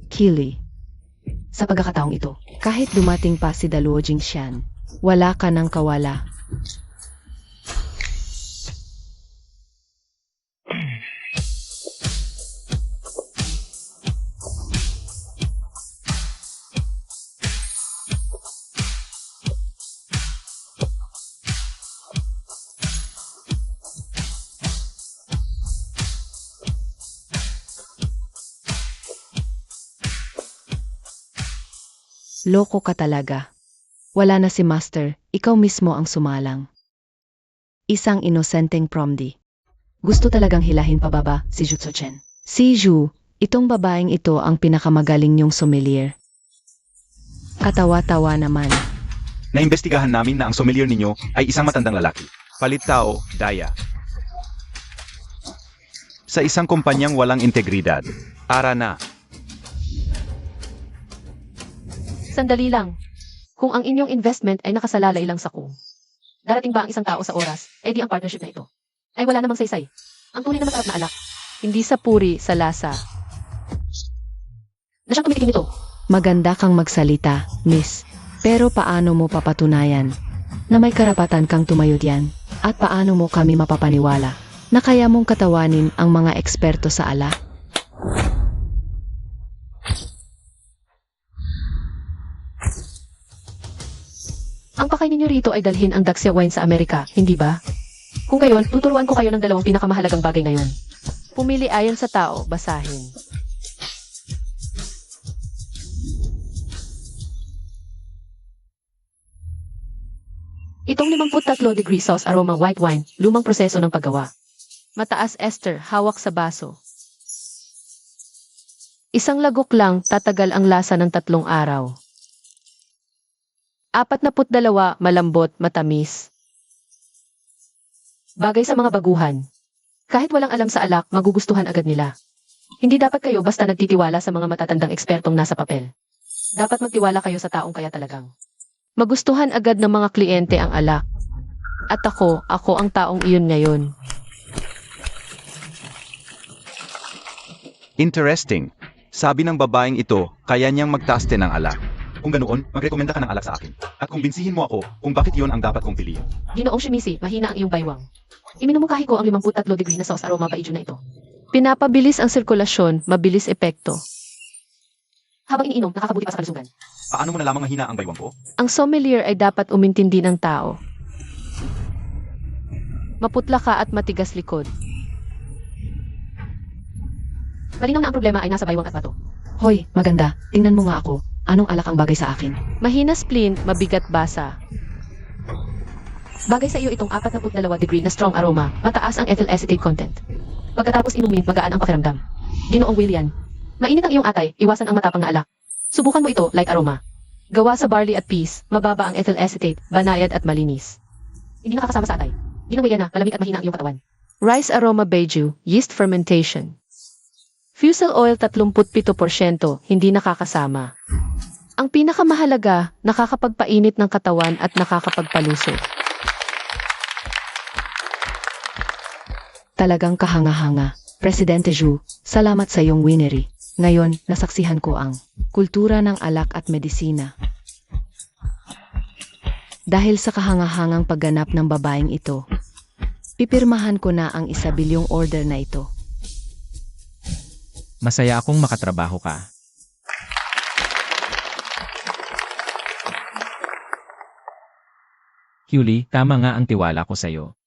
Kiuli, Sa pagkakataong ito, kahit dumating pa si Daluo Jingshan, wala ka ng kawala. Loko ka talaga. Wala na si Master, ikaw mismo ang sumalang. Isang inosenteng promdi. Gusto talagang hilahin pababa si Zhu Chen. Si Zhu, itong babaeng ito ang pinakamagaling niyong sommelier. Katawa-tawa naman. Naimbestigahan namin na ang sommelier ninyo ay isang matandang lalaki. Palit tao, daya. Sa isang kumpanyang walang integridad. Tara na. sandali lang. Kung ang inyong investment ay nakasalalay lang sa kung darating ba ang isang tao sa oras, edi ang partnership na ito ay wala namang saysay. Ang tunay na masarap na alak, hindi sa puri, sa lasa. Na siyang tumitikim ito. Maganda kang magsalita, miss. Pero paano mo papatunayan na may karapatan kang tumayo diyan? At paano mo kami mapapaniwala na kaya mong katawanin ang mga eksperto sa alak? Ang pakain ninyo rito ay dalhin ang Daxia wine sa Amerika, hindi ba? Kung gayon, tuturuan ko kayo ng dalawang pinakamahalagang bagay ngayon. Pumili ayon sa tao, basahin. Itong 53 degree sauce aroma white wine, lumang proseso ng paggawa. Mataas ester, hawak sa baso. Isang lagok lang, tatagal ang lasa ng 3 araw. 42, malambot, matamis. Bagay sa mga baguhan. Kahit walang alam sa alak, magugustuhan agad nila. Hindi dapat kayo basta nagtitiwala sa mga matatandang ekspertong nasa papel. Dapat magtiwala kayo sa taong kaya talagang. Magustuhan agad ng mga kliyente ang alak. At ako ang taong iyon ngayon. Interesting. Sabi ng babaeng ito, kaya niyang magtaas din ng alak. Kung ganoon, magrekomenda ka ng alak sa akin. At kumbinsihin mo ako kung bakit iyon ang dapat kong piliin. Ginoong Shimizi, mahina ang iyong baywang. Iminumukahi ko ang 53 degree na sauce aroma paidyo na ito. Pinapabilis ang sirkulasyon, mabilis epekto. Habang iniinom, nakakabuti pa sa kalusugan. Paano mo nalamang mahina ang baywang ko? Ang sommelier ay dapat umintindi ng tao. Maputla ka at matigas likod. Malinaw na ang problema ay nasa baywang at bato. Hoy, maganda. Tingnan mo nga ako. Anong alak ang bagay sa akin? Mahina spleen, mabigat basa. Bagay sa iyo itong 42 degree na strong aroma, mataas ang ethyl acetate content. Pagkatapos inumin, magaan ang pakiramdam. Ginoong William, mainit ang iyong atay, iwasan ang matapang na alak. Subukan mo ito, light aroma. Gawa sa barley at peas, mababa ang ethyl acetate, banayad at malinis. Hindi nakakasama sa atay. Ginoong William na, malamig at mahina ang iyong katawan. Rice aroma beiju, yeast fermentation. Fusel oil 37%, hindi nakakasama. Ang pinakamahalaga, nakakapagpainit ng katawan at nakakapagpalusog. Talagang kahanga-hanga. Presidente Zhu, salamat sa iyong winery. Ngayon, nasaksihan ko ang kultura ng alak at medisina. Dahil sa kahangahangang pagganap ng babaeng ito, pipirmahan ko na ang 1 bilyong order na ito. Masaya akong makatrabaho ka. Huli, tama nga ang tiwala ko sa'yo.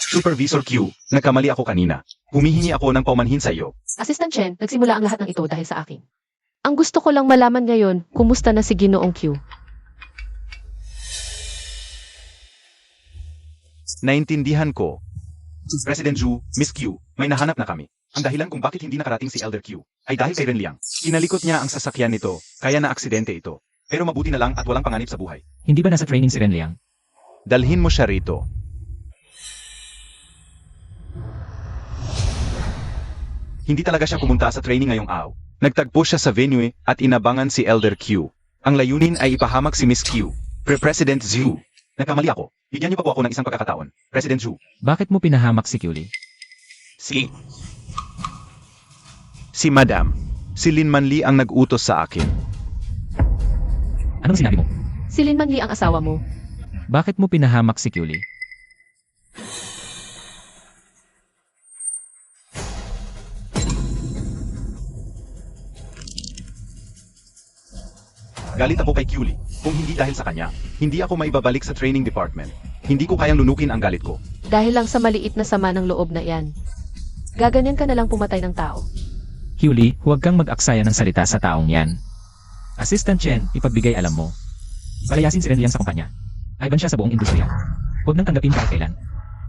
Supervisor Q, nagkamali ako kanina. Humihingi ako ng paumanhin sa iyo. Assistant Chen, nagsimula ang lahat ng ito dahil sa akin. Ang gusto ko lang malaman ngayon, kumusta na si Ginoong Q? Naintindihan ko. President Zhu, Miss Q, may nahanap na kami. Ang dahilan kung bakit hindi nakarating si Elder Q ay dahil kay Renliang. Inalikot niya ang sasakyan nito, kaya na-aksidente ito. Pero mabuti na lang at walang panganib sa buhay. Hindi ba nasa training si Renliang? Dalhin mo siya rito. Hindi talaga siya pumunta sa training ngayong araw. Nagtagpo siya sa venue at inabangan si Elder Q. Ang layunin ay ipahamak si Miss Q. President Zhu. Nagkamali ako. Bigyan niyo pa po ako ng isang pagkakataon. President Zhu. Bakit mo pinahamak si Kyuli? Si Madam. Si Lin Manli ang nag-utos sa akin. Anong sinabi mo? Si Lin Manli ang asawa mo. Bakit mo pinahamak si Kyuli? Galit ako kay Kyuli. Kung hindi dahil sa kanya, hindi ako maibabalik sa training department. Hindi ko kayang lunukin ang galit ko. Dahil lang sa maliit na sama ng loob na iyan. Gaganyan ka na lang pumatay ng tao. Kyuli, huwag kang mag-aksaya ng salita sa taong yan. Assistant Chen, ipagbigay alam mo. Palayasin si Renliang sa kumpanya. Ayban siya sa buong industriya. Huwag nang tanggapin kahit kailan.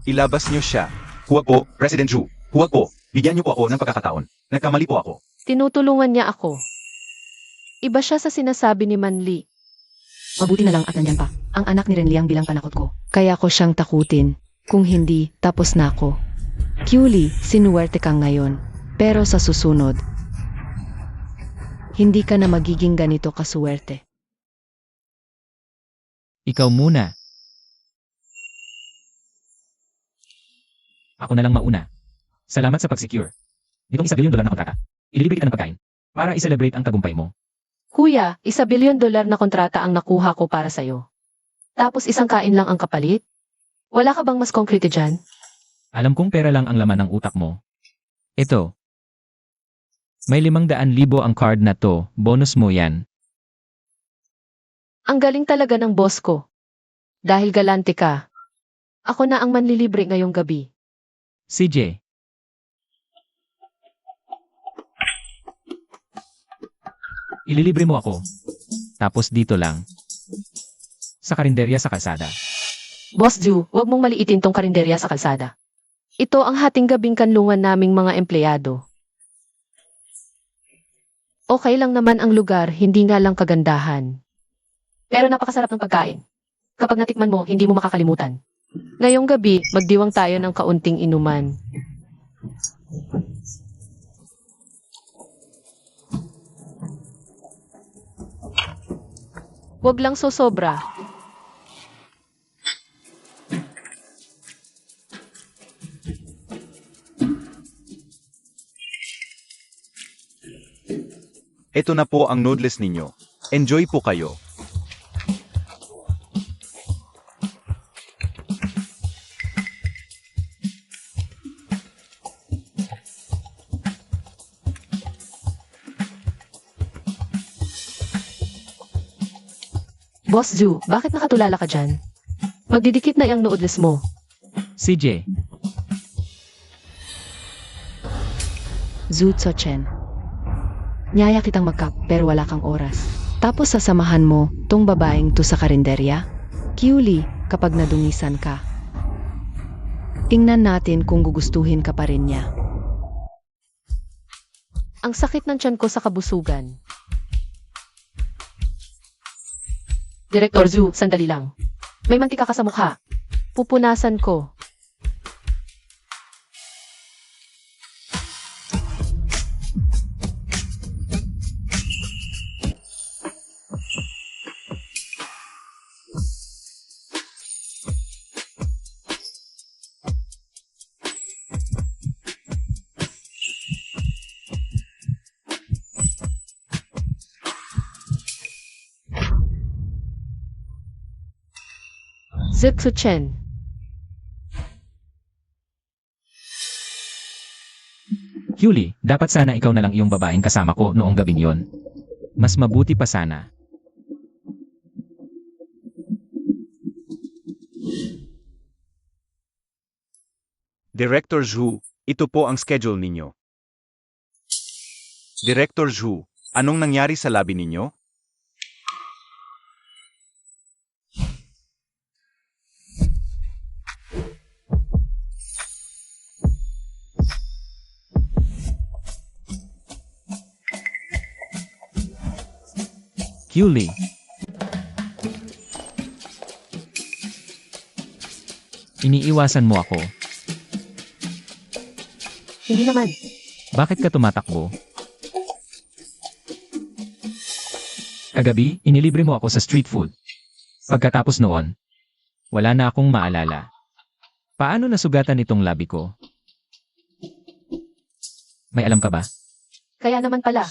Ilabas niyo siya. Huwag po, President Zhu. Huwag po. Bigyan niyo po ako ng pagkakataon. Nagkamali po ako. Tinutulungan niya ako. Iba siya sa sinasabi ni Manli. Mabuti na lang at nandyan pa. Ang anak ni Renliang bilang panakot ko. Kaya ko siyang takutin. Kung hindi, tapos na ako. Kyuli, sinuwerte kang ngayon. Pero sa susunod, hindi ka na magiging ganito kasuwerte. Ikaw muna. Ako na lang mauna. Salamat sa pag-secure. Nitong $1 billion na kontrata. Ililibre kita ng pagkain. Para i-celebrate ang tagumpay mo. Kuya, $1 billion na kontrata ang nakuha ko para sa'yo. Tapos isang kain lang ang kapalit? Wala ka bang mas konkrete dyan? Alam kong pera lang ang laman ng utak mo. Ito. May 500,000 ang card na to. Bonus mo yan. Ang galing talaga ng boss ko. Dahil galante ka. Ako na ang manlilibre ngayong gabi. CJ. Ililibre mo ako. Tapos dito lang. Sa karinderya sa kalsada. Boss Ju, huwag mong maliitin tong karinderya sa kalsada. Ito ang hating gabing kanlungan naming mga empleyado. Okay lang naman ang lugar, hindi nga lang kagandahan. Pero napakasarap ng pagkain. Kapag natikman mo, hindi mo makakalimutan. Ngayong gabi, magdiwang tayo ng kaunting inuman. Huwag lang sosobra. Ito na po ang noodles ninyo. Enjoy po kayo. Boss Ju, bakit nakatulala ka dyan? Magdidikit na yung noodles mo. CJ. Zhu Tso-chen. Nyaya kitang magkap pero wala kang oras. Tapos sasamahan mo tong babaeng to sa karinderya? Kiuli, kapag nadungisan ka. Tingnan natin kung gugustuhin ka pa rin niya. Ang sakit ng tiyan ko sa kabusugan. Direktor Zhu, sandali lang. May mantika ka sa mukha. Pupunasan ko. Zhu Chen. Yuli, dapat sana ikaw na lang yung babaeng kasama ko noong gabing yon. Mas mabuti pa sana. Director Zhu, ito po ang schedule ninyo. Director Zhu, anong nangyari sa labi ninyo? Yuli. Iniiwasan mo ako. Hindi naman. Bakit ka tumatakbo? Kagabi, inilibre mo ako sa street food. Pagkatapos noon, wala na akong maalala. Paano nasugatan itong labi ko? May alam ka ba? Kaya naman pala.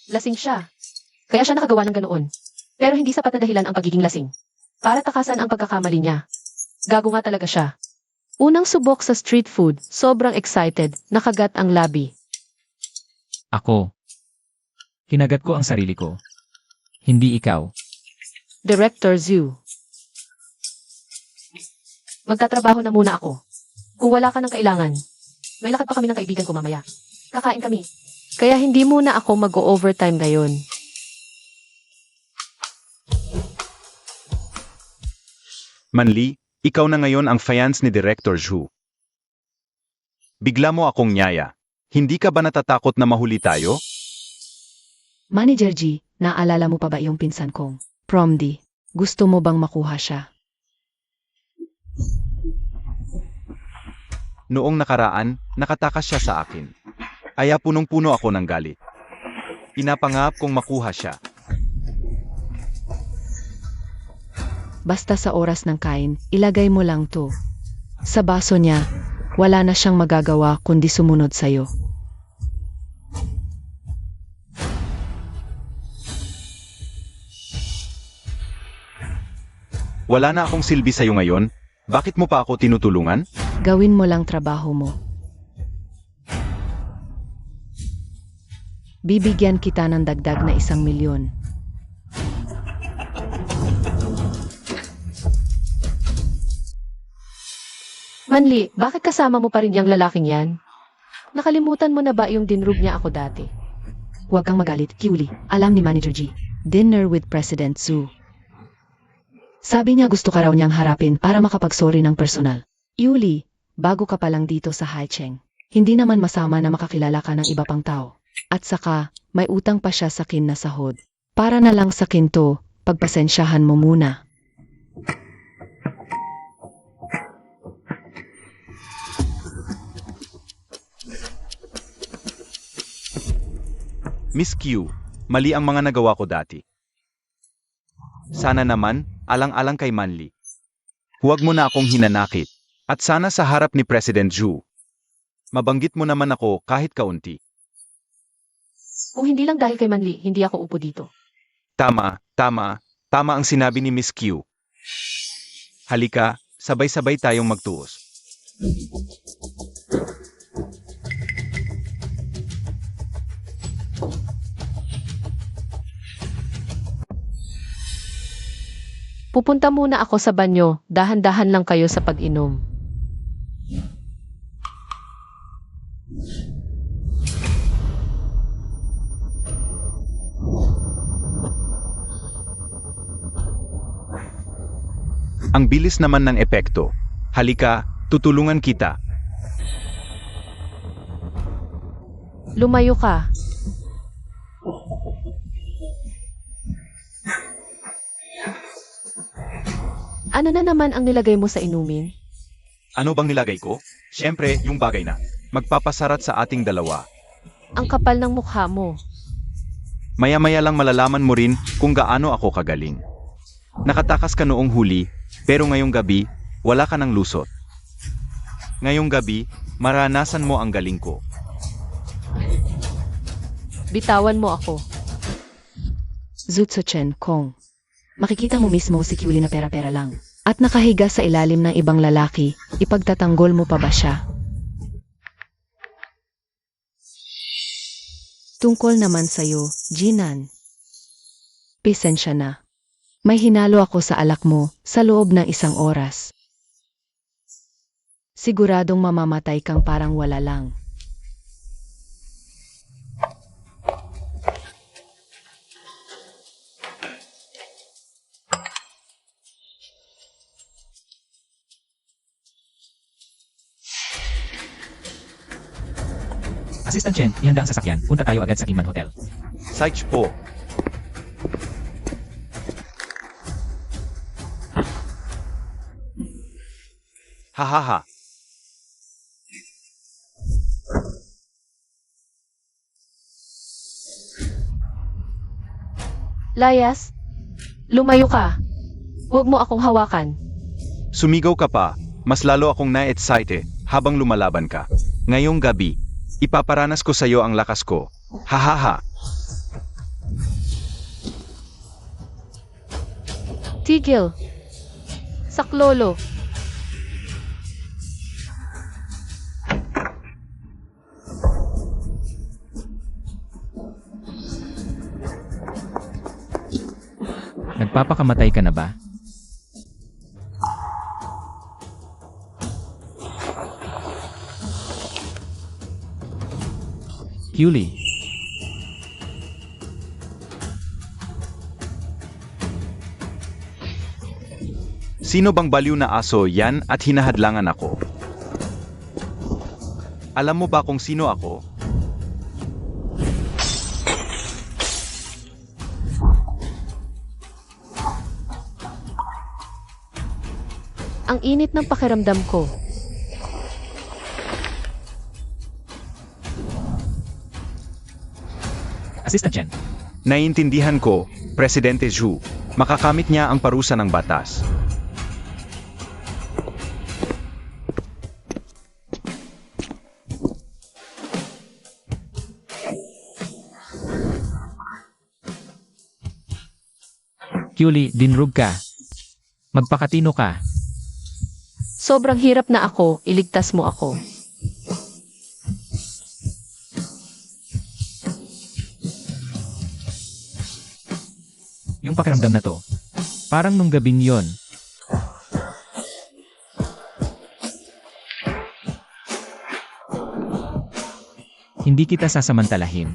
Lasing siya. Kaya siya nakagawa ng ganoon. Pero hindi sapat na dahilan ang pagiging lasing. Para takasan ang pagkakamali niya. Gago nga talaga siya. Unang subok sa street food, sobrang excited, nakagat ang labi. Ako. Kinagat ko ang sarili ko. Hindi ikaw. Director Zhu. Magtatrabaho na muna ako. Kung wala ka ng kailangan, may lakad pa kami ng kaibigan ko mamaya. Kakain kami. Kaya hindi muna ako mag-o-overtime ngayon. Manli, ikaw na ngayon ang fiance ni Director Zhu. Bigla mo akong nyaya. Hindi ka ba natatakot na mahuli tayo? Manager G, naalala mo pa ba yung pinsan kong prom D? Gusto mo bang makuha siya? Noong nakaraan, nakatakas siya sa akin. Kaya punong-puno ako ng galit. Pinapangap kong makuha siya. Basta sa oras ng kain, ilagay mo lang to. Sa baso niya, wala na siyang magagawa kundi sumunod sa'yo. Wala na akong silbi sa'yo ngayon. Bakit mo pa ako tinutulungan? Gawin mo lang trabaho mo. Bibigyan kita ng dagdag na 1 milyon. Manli, bakit kasama mo pa rin yung lalaking yan? Nakalimutan mo na ba yung dinrug niya ako dati? Huwag kang magalit, Yuli. Alam ni Manager G. Dinner with President Zhu. Sabi niya gusto ka raw niyang harapin para makapagsorry ng personal. Yuli, bago ka pa lang dito sa Haicheng. Hindi naman masama na makakilala ka ng iba pang tao. At saka, may utang pa siya sa kin na sahod. Para na lang sa kinto, pagpasensyahan mo muna. Miss Q, mali ang mga nagawa ko dati. Sana naman, alang-alang kay Manli. Huwag mo na akong hinanakit. At sana sa harap ni President Zhu, mabanggit mo naman ako kahit kaunti. Kung hindi lang dahil kay Manli, hindi ako upo dito. Tama ang sinabi ni Miss Q. Halika, sabay-sabay tayong magtuos. Pupunta muna ako sa banyo, dahan-dahan lang kayo sa pag-inom. Ang bilis naman ng epekto. Halika, tutulungan kita. Lumayo ka. Ano na naman ang nilagay mo sa inumin? Ano bang nilagay ko? Siyempre, yung bagay na. Magpapasarat sa ating dalawa. Ang kapal ng mukha mo. Maya-maya lang malalaman mo rin kung gaano ako kagaling. Nakatakas ka noong huli, pero ngayong gabi, wala ka ng lusot. Ngayong gabi, maranasan mo ang galing ko. Bitawan mo ako. Zutsuchen Kong. Makikita mo mismo si Yuli na pera-pera lang. At nakahiga sa ilalim ng ibang lalaki, ipagtatanggol mo pa ba siya? Tungkol naman sa'yo, Jinan. Pisensya na. May hinalo ako sa alak mo sa loob ng 1 oras. Siguradong mamamatay kang parang wala lang. Assistant Chen, ihanda ang sasakyan. Punta tayo agad sa Kinman Hotel. Saich po. Hahaha. Layas, lumayo ka. Huwag mo akong hawakan. Sumigaw ka pa, mas lalo akong na-excite habang lumalaban ka. Ngayong gabi, ipaparanas ko sa iyo ang lakas ko. Hahaha. Tigil. Saklolo. Nagpapakamatay ka na ba? Yuli. Sino bang baliw na aso yan at hinahadlangan ako? Alam mo ba kung sino ako? Ang init ng pakiramdam ko. Assistant Chen. Naiintindihan ko, Presidente Zhu, makakamit niya ang parusa ng batas. Yuli, dinrug ka. Magpakatino ka. Sobrang hirap na ako, iligtas mo ako. Yung pakiramdam na to. Parang nung gabing yon. Hindi kita sasamantalahin.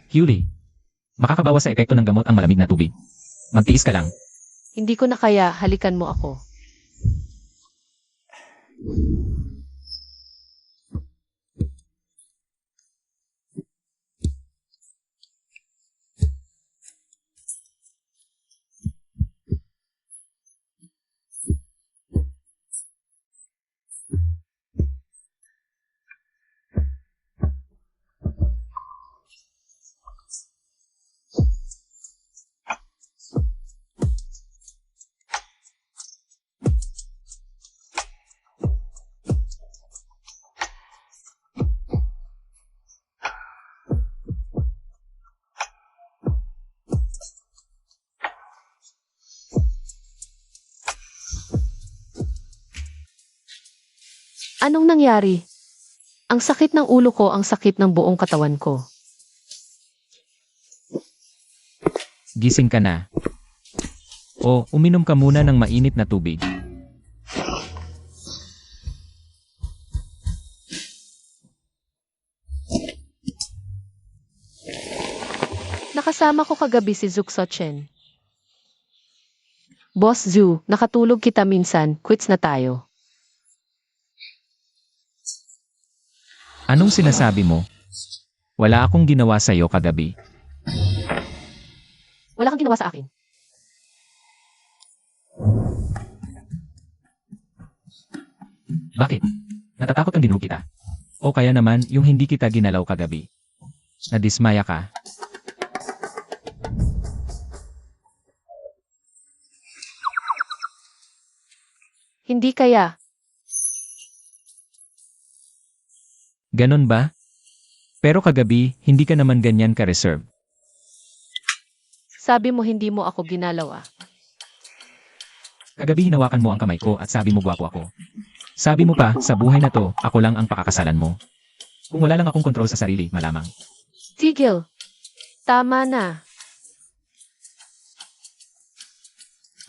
Huli. Makakabawas sa epekto ng gamot ang malamig na tubig. Magtiis ka lang. Hindi ko na kaya, halikan mo ako. Anong nangyari? Ang sakit ng ulo ko, ang sakit ng buong katawan ko. Gising ka na. O, uminom ka muna ng mainit na tubig. Nakasama ko kagabi si Zuksochen. Boss Zu, nakatulog kita minsan, quits na tayo. Anong sinasabi mo? Wala akong ginawa sa'yo kagabi. Wala kang ginawa sa akin. Bakit? Natatakot kang dinurog kita? O kaya naman yung hindi kita ginalaw kagabi? Nadismaya ka? Hindi kaya. Ganon ba? Pero kagabi, hindi ka naman ganyan ka-reserve. Sabi mo hindi mo ako ginalaw ah. Kagabi hinawakan mo ang kamay ko at sabi mo gwapo ako. Sabi mo pa, sa buhay na to, ako lang ang pakakasalan mo. Kung wala lang akong kontrol sa sarili, malamang. Tigil. Tama na.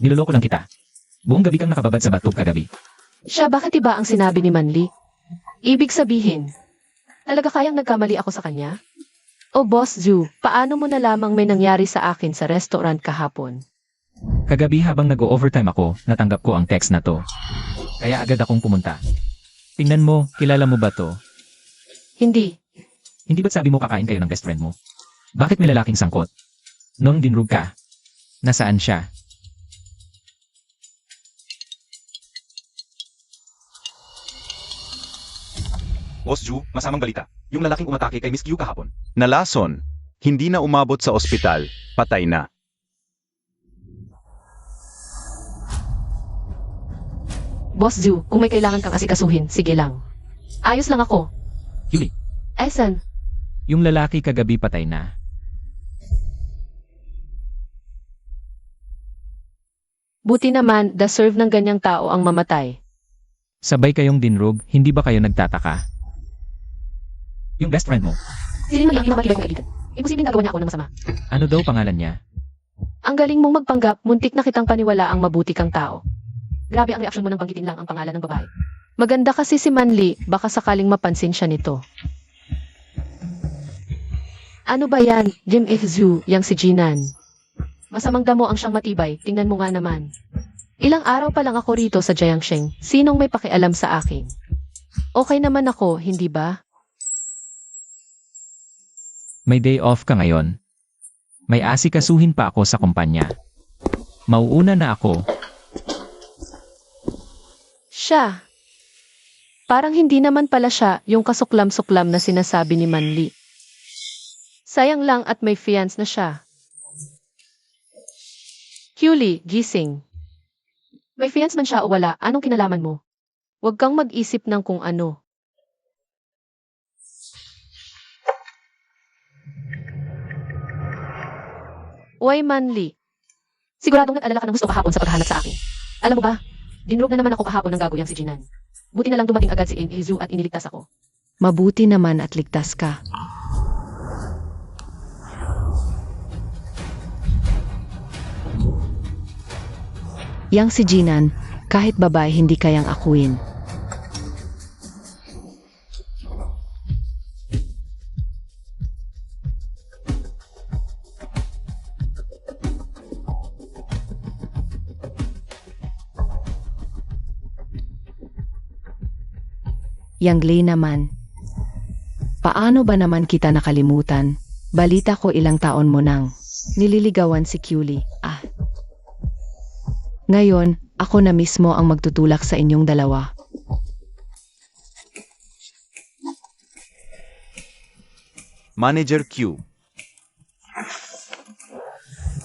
Niloloko lang kita. Buong gabi kang nakababad sa batog kagabi. Siya, bakit iba ang sinabi ni Manli? Ibig sabihin, talaga kayang nagkamali ako sa kanya? O Boss Zu, paano mo nalamang may nangyari sa akin sa restaurant kahapon? Kagabi habang nag-overtime ako, natanggap ko ang text na to. Kaya agad akong pumunta. Tingnan mo, kilala mo ba to? Hindi. Hindi ba't sabi mo kakain kayo ng best friend mo? Bakit may lalaking sangkot? Nung dinrug ka, nasaan siya? Boss Ju, masamang balita. Yung lalaking umatake kay Miss Q kahapon. Nalason. Hindi na umabot sa ospital. Patay na. Boss Zu, kung may kailangan kang asikasuhin, sige lang. Ayos lang ako. Yuli, Esan, yung lalaki kagabi patay na. buti naman, deserve ng ganyang tao ang mamatay. Sabay kayong dinrog, hindi ba kayo nagtataka? Yung best friend mo, Sino naman yung pinapakibay kong kaibigan? Imposibleng gagawa niya ako ng masama. ano daw pangalan niya? Ang galing mong magpanggap, muntik na kitang paniwala ang mabuti kang tao. Grabe ang reaksyon mo nang banggitin lang ang pangalan ng babae. Maganda kasi si Manli, baka sakaling mapansin siya nito. Ano ba yan, Jim Ihzu, yang si Jinan? Masamang damo ang siyang matibay, tingnan mo nga naman. Ilang araw pa lang ako rito sa Jiangsheng, sinong may pakialam sa akin? Okay naman ako, hindi ba? May day off ka ngayon. May asikasuhin pa ako sa kumpanya. Mauuna na ako. Siya. Parang hindi naman pala siya yung kasuklam-suklam na sinasabi ni Manli. Sayang lang at may fiance na siya. Huli, gising. May fiance man siya o wala, anong kinalaman mo? Huwag kang mag-isip ng kung ano. Uy, Manli. Siguradong nag-alala ka ng gusto kahapon sa paghahanap sa akin. Alam mo ba, dinrog na naman ako kahapon ng gagawiyang si Jinan. Buti na lang dumating agad si Izu at iniligtas ako. Mabuti naman at ligtas ka. Yang si Jinan, Kahit babae hindi kayang akuin. Yang Lee naman. Paano ba naman kita nakalimutan? Balita ko ilang taon mo nang nililigawan si Kyuli. Ngayon, ako na mismo ang magtutulak sa inyong dalawa. Manager Q.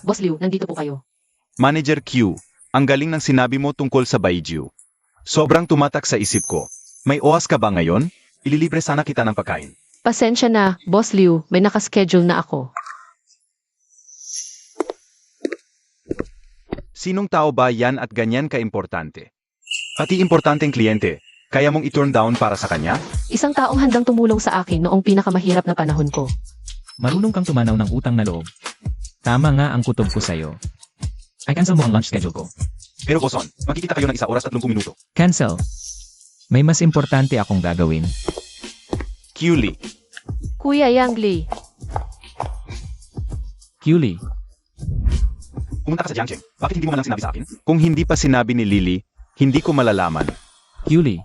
Boss Liu, nandito po kayo. Manager Q, ang galing ng sinabi mo tungkol sa Baiju. Sobrang tumatak sa isip ko. May oras ka ba ngayon? Ililibre sana kita ng pagkain. Pasensya na, Boss Liu, may nakaschedule na ako. Sinong tao ba yan at ganyan ka-importante? Pati importanteng kliyente, kaya mong i-turn down para sa kanya? Isang taong handang tumulong sa akin noong pinakamahirap na panahon ko. Marunong kang tumanaw ng utang na loob. Tama nga ang kutob ko sa'yo. I cancel mo ang lunch schedule ko. Pero Boson, magkikita kayo ng 1 oras at 30 minuto. Cancel. May mas importante akong gagawin. Kyuli, Kuya Yang Lee, Kyuli, pumunta ka sa Jiangcheng. Bakit hindi mo man lang sinabi sa akin? Kung hindi pa sinabi ni Lily, hindi ko malalaman. Kyuli.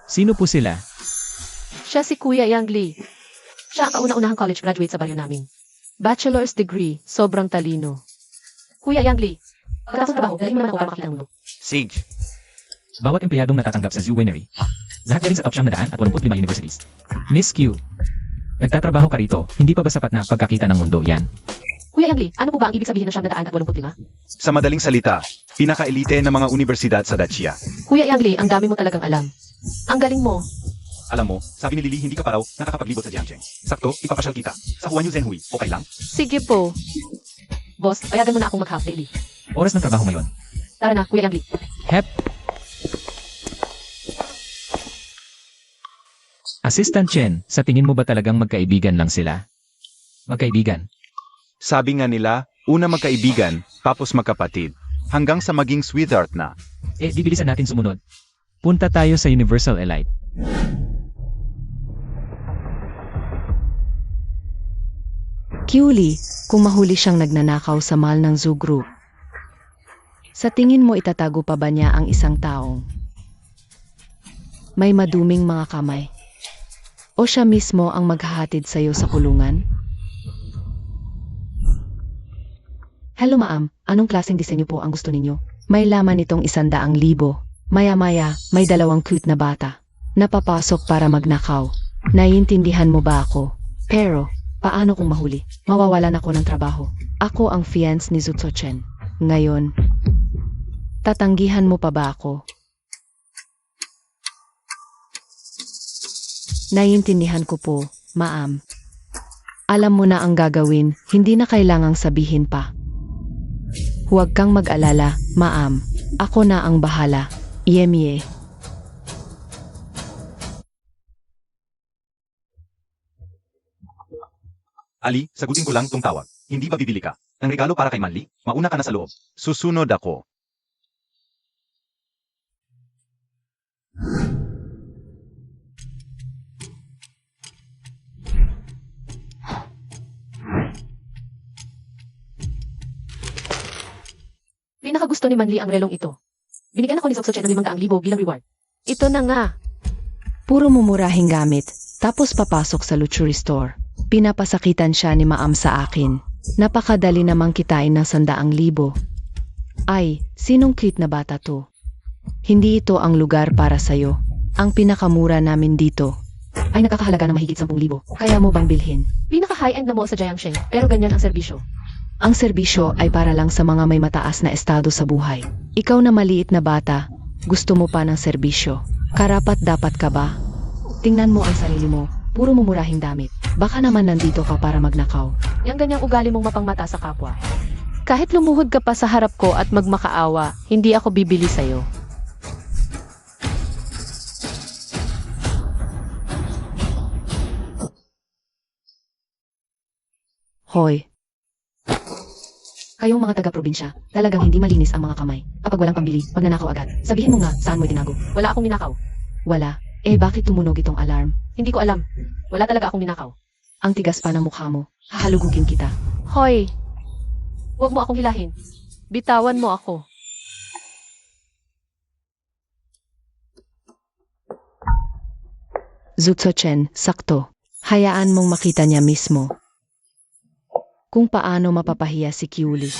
Sino po sila? siya si Kuya Yang Lee. Siya ang kauna-unahang college graduate sa baryo namin. Bachelor's degree, sobrang talino. Kuya Yang Lee, pagkatapos trabaho, dalhin mo naman ako para makita ng mundo. Sage, Bawat empleyadong natatanggap sa Zoo Winery. Lahat galing sa top siyang 185 universities. Miss Q. Nagtatrabaho ka rito, hindi pa ba sapat na pagkakita ng mundo yan? Kuya Yang Lee, ano po ba ang ibig sabihin ng 185? sa madaling salita, pinaka-elite ng mga universidad sa Dacia. Kuya Yang Lee, ang dami mo talagang alam. Ang galing mo. Alam mo, sabi ni Lily hindi ka pa raw nakakapaglibot sa Jiangcheng. Sakto, ipapasyal kita. Sa Huanyu Zhenhui, okay lang? Sige po. Boss, payagan mo na akong mag-half daily. Oras ng trabaho ngayon. Tara na, Kuya Yang Lee. Hep. Assistant Chen, sa tingin mo ba talagang magkaibigan lang sila? Magkaibigan. Sabi nga nila, una magkaibigan, tapos magkapatid. Hanggang sa maging sweetheart na. Di bilisan natin sumunod. Punta tayo sa Universal Elite. Kyuli, kung mahuli siyang nagnanakaw sa mall ng Zoo Group. Sa tingin mo itatago pa ba niya ang isang taong may maduming mga kamay? O siya mismo ang maghahatid sa'yo sa kulungan? Hello ma'am, anong klaseng disenyo po ang gusto ninyo? May laman itong 100,000. Maya-maya, may 2 cute na bata. Napapasok para magnakaw. Naiintindihan mo ba ako? Pero, paano kung mahuli? Mawawalan ako ng trabaho. Ako ang fiance ni Zutso Chen. Ngayon, tatanggihan mo pa ba ako? Naiintindihan ko po, ma'am. Alam mo na ang gagawin, hindi na kailangang sabihin pa. Huwag kang mag-alala, ma'am. Ako na ang bahala. Yemye. Ali, sagutin ko lang tong tawag. Hindi ba bibili ka? Ng regalo para kay Manli? Mauna ka na sa loob. Susunod ako. Pinakagusto ni Manli ang relong ito. Binigyan ako ni Zutso Chen ng 500,000 bilang reward. Ito na nga. Puro mumurahing gamit, tapos papasok sa luxury store. Pinapasakitan siya ni Maam sa akin. Napakadali namang kitain ng 100,000. Ay, sinong cute na bata to? Hindi ito ang lugar para sa'yo. Ang pinakamura namin dito ay nakakahalaga ng mahigit 10,000. Kaya mo bang bilhin? Pinaka-high-end na mall sa Jiangcheng, pero ganyan ang serbisyo. Ang serbisyo ay para lang sa mga may mataas na estado sa buhay. Ikaw na maliit na bata, gusto mo pa ng serbisyo. Karapat-dapat ka ba? Tingnan mo ang sarili mo, puro mumurahing damit. Baka naman nandito ka para magnakaw. Yang ganyang ugali mong mapangmata sa kapwa. Kahit lumuhod ka pa sa harap ko at magmakaawa, hindi ako bibili sa'yo. Hoy, Kayong mga taga-probinsya, talagang hindi malinis ang mga kamay. Kapag walang pambili, magnanakaw agad. Sabihin mo nga, saan mo itinago? Wala akong ninakaw. Wala. Eh bakit tumunog itong alarm? Hindi ko alam. Wala talaga akong ninakaw. Ang tigas pa ng mukha mo. Hahalugugin kita. Hoy! Huwag mo akong hilahin. Bitawan mo ako. Zutso-chen, sakto. Hayaan mong makita niya mismo. Kung paano mapapahiya si Kyuli.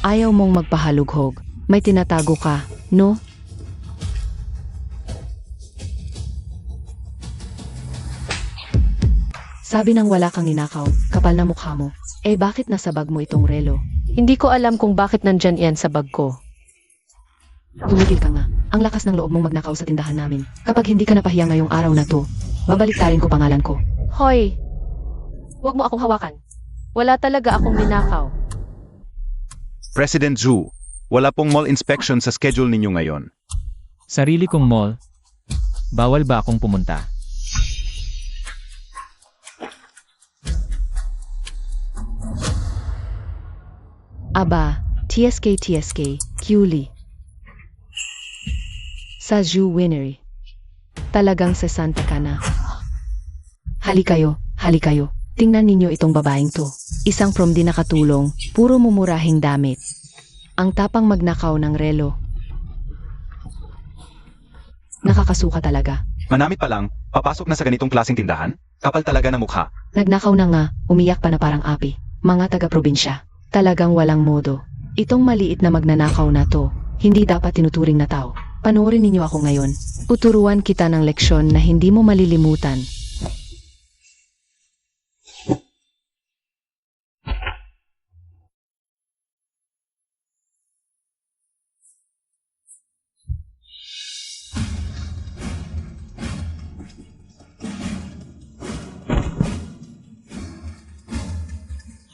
Ayaw mong magpahalughog. May tinatago ka, no? Sabi nang wala kang ninakaw, kapal na mukha mo. Eh bakit nasa bag mo itong relo? Hindi ko alam kung bakit nandyan yan sa bag ko. Tumigil ka nga. Ang lakas ng loob mong magnakaw sa tindahan namin. Kapag hindi ka napahiya ngayong araw na to, babaliktarin ko pangalan ko. Hoy! Huwag mo akong hawakan. Wala talaga akong ninakaw. President Zhu, wala pong mall inspection sa schedule ninyo ngayon. Sarili kong mall. Bawal ba akong pumunta? Aba, TSK, Kyuli. Sa Zhu Winery. Talagang sesante ka na. Hali kayo. Tingnan ninyo itong babaeng to. Isang prom din nakatulong, puro mumurahing damit. Ang tapang magnakaw ng relo. Nakakasuka talaga. Manamit pa lang, papasok na sa ganitong klaseng tindahan? Kapal talaga ng mukha. Nagnakaw na nga, umiyak pa na parang api. Mga taga-probinsya, talagang walang modo. Itong maliit na magnanakaw na to, hindi dapat tinuturing na tao. Panoorin ninyo ako ngayon. Tuturuan kita ng leksyon na hindi mo malilimutan.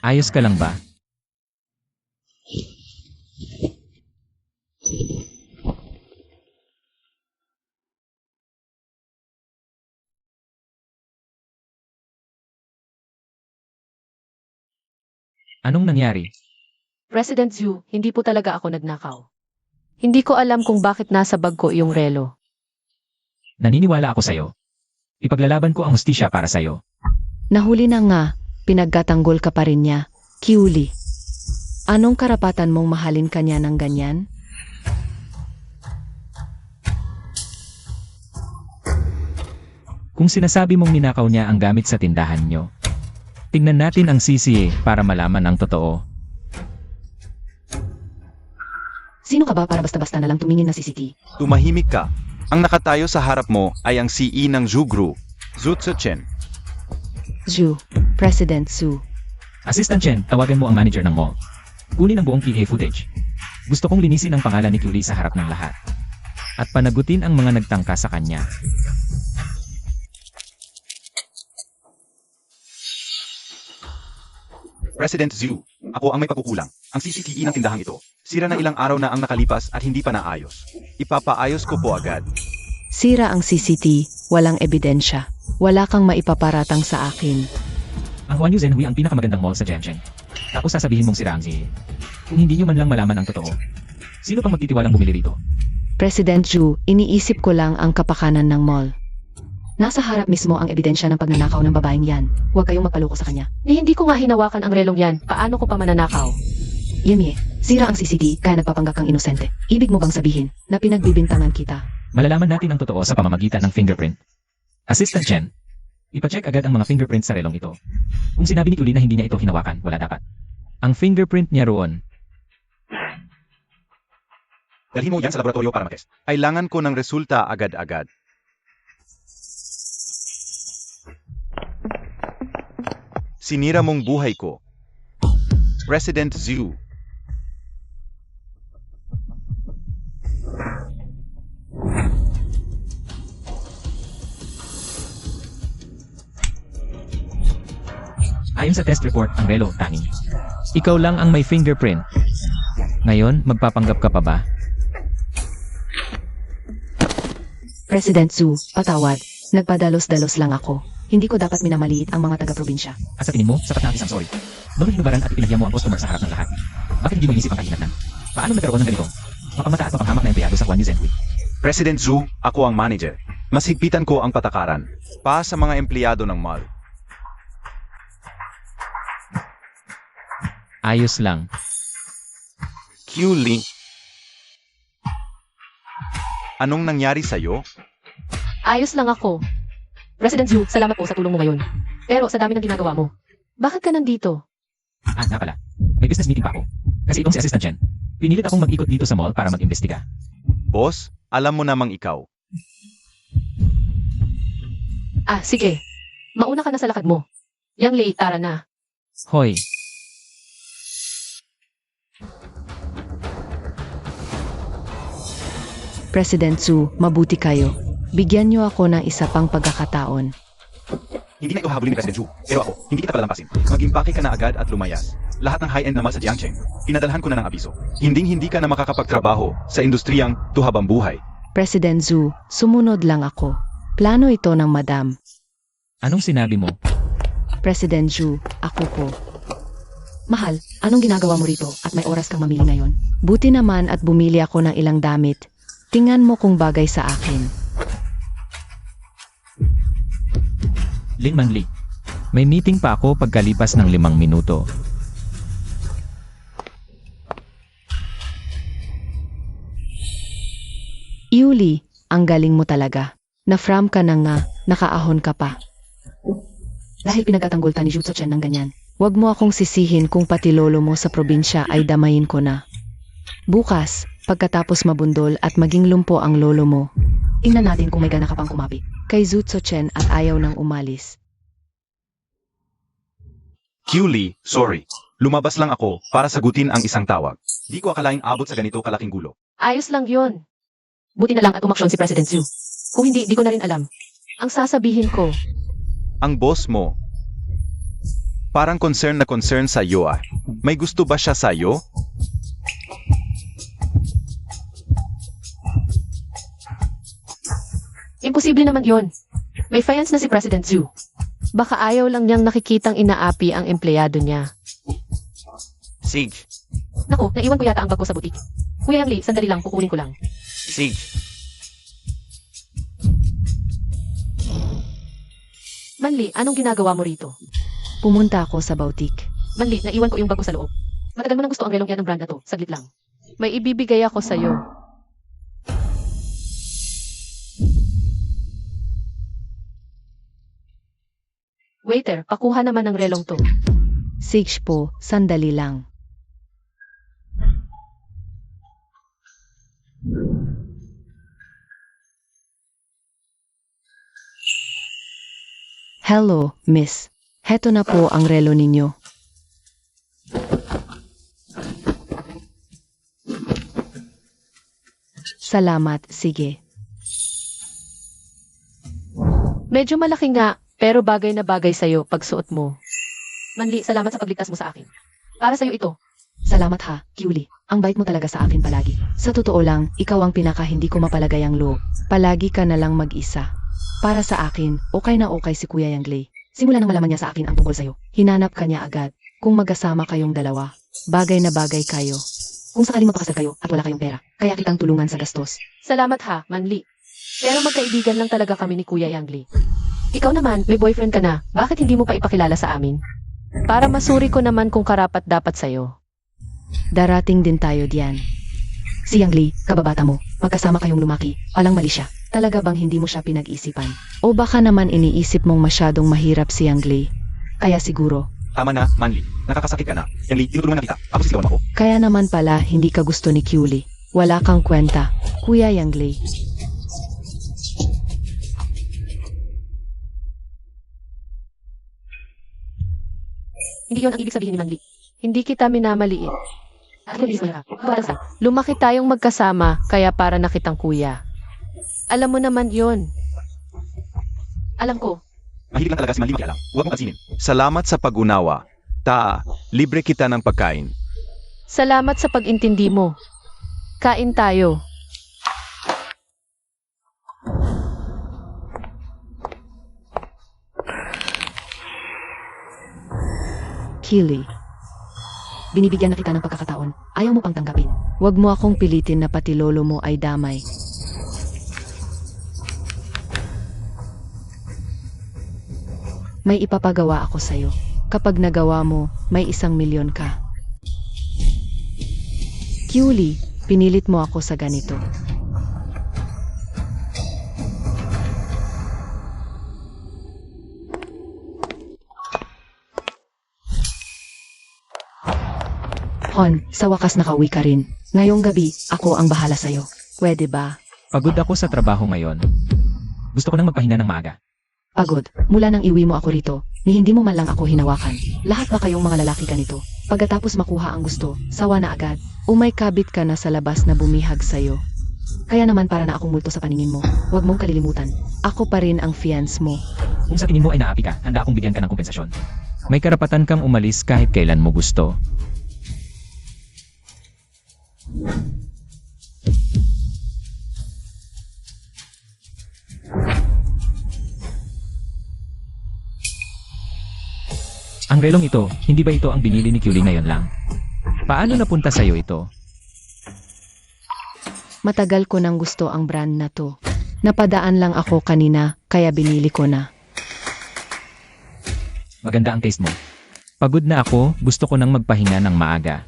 Ayos ka lang ba? Anong nangyari? President Zhu, hindi po talaga ako nagnakaw. Hindi ko alam kung bakit nasa bag ko yung relo. Naniniwala ako sa'yo. Ipaglalaban ko ang hustisya para sa'yo. Nahuli na nga, pinagkatanggol ka pa rin niya. Kyuli. Anong karapatan mong mahalin ka niya ng ganyan? Kung sinasabi mong ninakaw niya ang gamit sa tindahan nyo, tingnan natin ang CCA para malaman ang totoo. Sino ka ba para basta-basta na lang tumingin na CCTV? Tumahimik ka. Ang nakatayo sa harap mo ay ang CE ng Zhu Group, Zutso-chen. Zhu, President Zhu. Assistant Chen, tawagan mo ang manager ng mall. Kunin ang buong PA footage. Gusto kong linisin ang pangalan ni Kyuli sa harap ng lahat. At panagutin ang mga nagtangka sa kanya. President Zhu, ako ang may pagkukulang. Ang CCTV ng tindahan ito. Sira na ilang araw na ang nakalipas at hindi pa naayos. Ipapaayos ko po agad. Sira ang CCTV, walang ebidensya. Wala kang maipaparatang sa akin. Ang Huan Yu Zhenhui ang pinakamagandang mall sa Jiangsheng. Tapos sasabihin mong sira ang si... Kung hindi nyo man lang malaman ang totoo. Sino pang magtitiwalang bumili rito? President Zhu, iniisip ko lang ang kapakanan ng mall. Nasa harap mismo ang ebidensya ng pagnanakaw ng babaeng yan. Huwag kayong magpaloko sa kanya. Eh, hindi ko nga hinawakan ang relong yan. Paano ko pa mananakaw? Yemye, sira ang CCTV kaya nagpapanggap kang inosente. Ibig mo bang sabihin na pinagbibintangan kita? Malalaman natin ang totoo sa pamamagitan ng fingerprint. Assistant Chen, ipacheck agad ang mga fingerprint sa relong ito. Kung sinabi ni Kyuli na hindi niya ito hinawakan, wala dapat. Ang fingerprint niya roon. Dalhin mo yan sa laboratorio para matest. Kailangan ko ng resulta agad-agad. Sinira mong buhay ko. President Zhu. Ayon sa test report, ang relo tanging. Ikaw lang ang may fingerprint. Ngayon, magpapanggap ka pa ba? President Zhu, patawad. Nagpadalos-dalos lang ako. Hindi ko dapat minamaliit ang mga taga-probinsya. At sa tingin mo, sapat na ang isang sorry. Noong hinubaran at ipinagyan mo ang customer sa harap ng lahat. Bakit hindi mo inisip ang kahinatnan? Paano nagkaroon ng ganito? Mapamata at mapanghamak na empleyado sa Juan Yu Zhenhui. President Zhu, ako ang manager. Mas higpitan ko ang patakaran. Pa sa mga empleyado ng mall. Ayos lang. Q Lin. Anong nangyari sa'yo? Ayos lang ako. President Zhu, salamat po sa tulong mo ngayon. Pero sa dami ng ginagawa mo, bakit ka nandito? Ah, nga pala. May business meeting pa ako. Kasi itong si Assistant Chen. Pinilit akong mag-ikot dito sa mall para mag-imbestiga. Boss, alam mo namang ikaw. Ah, sige. Mauna ka na sa lakad mo. Yang Lei, tara na. Hoy, President Zhu, mabuti kayo. Bigyan niyo ako ng isa pang pagkakataon. Hindi na ito habulin ni President Zhu. Pero ako, hindi kita palalampasin. Mag-impake ka na agad at lumayas. Lahat ng high-end naman sa Jiangcheng. Pinadalhan ko na ng abiso. Hindi ka na makakapagtrabaho sa industriyang tuhabang buhay. President Zhu, sumunod lang ako. Plano ito ng madam. anong sinabi mo? President Zhu, ako po. Mahal, anong ginagawa mo rito at may oras kang mamili ngayon? Buti naman at bumili ako ng ilang damit. Tingnan mo kung bagay sa akin. Lin Manli. May meeting pa ako pagkalipas ng 5 minuto. Yuli, ang galing mo talaga. Na-from ka na nga, nakaahon ka pa. Dahil pinagtatanggol ta ni Zhu Chen ng ganyan. Huwag mo akong sisihin kung pati lolo mo sa probinsya ay damayin ko na. Bukas, pagkatapos mabundol at maging lumpo ang lolo mo, Tingnan natin kung may gana ka pang kumapit. kay Zhu Chen at ayaw nang umalis. Q Lee, sorry. Lumabas lang ako para sagutin ang isang tawag. Di ko akalaing abot sa ganito kalaking gulo. Ayos lang yon. Buti na lang at umaksyon si President Zhu. Kung hindi, di ko na rin alam. Ang sasabihin ko, Ang boss mo, parang concern na concern sa iyo ah. May gusto ba siya sa iyo? imposible naman yon. May fiance na si President Zhu. Baka ayaw lang niyang nakikitang inaapi ang empleyado niya. Sage. Naku, naiwan ko yata ang bag ko sa butik. Kuya Yang Lee, sandali lang, kukunin ko lang. Sage. Manli, anong ginagawa mo rito? Pumunta ako sa boutique. Manli, naiwan ko yung bag ko sa loob. Matagal mo nang gusto ang relong yan ng brand na to. Saglit lang. May ibibigay ako sa'yo. Waiter, pakuha naman ng relong to. Sage po, sandali lang. Hello, miss. Heto na po ang relo ninyo. Salamat, sige. Medyo malaki nga, pero bagay na bagay sa'yo pagsuot mo. Manli, salamat sa pagligtas mo sa akin. Para sa'yo ito. Salamat ha, Kiuli. Ang bait mo talaga sa akin palagi. Sa totoo lang, ikaw ang pinaka hindi ko mapalagay ang loob. Palagi ka na lang mag-isa. Para sa akin, okay na okay si Kuya Yang Lei. Simula nang malaman niya sa akin ang tungkol sa'yo, hinanap ka niya agad. Kung magkasama kayong dalawa, bagay na bagay kayo. Kung sakaling magpakasal kayo at wala kayong pera, kaya kitang tulungan sa gastos. Salamat ha, Manli. Pero magkaibigan lang talaga kami ni Kuya Yang Lee. Ikaw naman, may boyfriend ka na. Bakit hindi mo pa ipakilala sa amin? Para masuri ko naman kung karapat dapat sa'yo. Darating din tayo diyan. Si Yang Lee, kababata mo, magkasama kayong lumaki, walang mali siya. Talaga bang hindi mo siya pinag-isipan? O baka naman iniisip mong masyadong mahirap si Yang Lee? Kaya siguro, Tama na, Manli. Nakakasakit ka na. Yang Lee, tinutulungan na kita. Ako sisigawan ako. kaya naman pala hindi ka gusto ni Kiuli. Wala kang kwenta, Kuya Yang Lee. Hindi yon ang ibig sabihin ni Manli. Hindi kita minamaliit. At kundi sa lumaki tayong magkasama, kaya para na kitang kuya. Alam mo naman yon. Alam ko. Mahilig lang talaga si Manli makialam. Huwag mong pansinin. Salamat sa pag-unawa. Libre kita ng pagkain. Salamat sa pag-intindi mo. Kain tayo. Kili, Binibigyan na kita ng pagkakataon. Ayaw mo pang tanggapin. Huwag mo akong pilitin na pati lolo mo ay damay. May ipapagawa ako sa'yo. Kapag nagawa mo, may 1,000,000 ka. Culie, pinilit mo ako sa ganito. Hon, sa wakas nakauwi ka rin. Ngayong gabi, ako ang bahala sa'yo. Pwede ba? Pagod ako sa trabaho ngayon. Gusto ko nang magpahinga ng maaga. Pagod. Mula nang iwi mo ako rito, ni hindi mo man lang ako hinawakan. Lahat ba kayong mga lalaki ganito? Pagkatapos makuha ang gusto, sawa na agad. Umaykabit ka na sa labas na bumihag sa'yo. Kaya naman para na akong multo sa paningin mo. Huwag mong kalilimutan. Ako pa rin ang fiance mo. Kung sa tingin mo ay naapi ka, handa akong bigyan ka ng kompensasyon. May karapatan kang umalis kahit kailan mo gusto. Ang relong ito, hindi ba ito ang binili ni Culie ngayon lang? Paano napunta sa'yo ito? Matagal ko nang gusto ang brand na to. Napadaan lang ako kanina, kaya binili ko na. Maganda ang taste mo. Pagod na ako, gusto ko nang magpahinga ng maaga.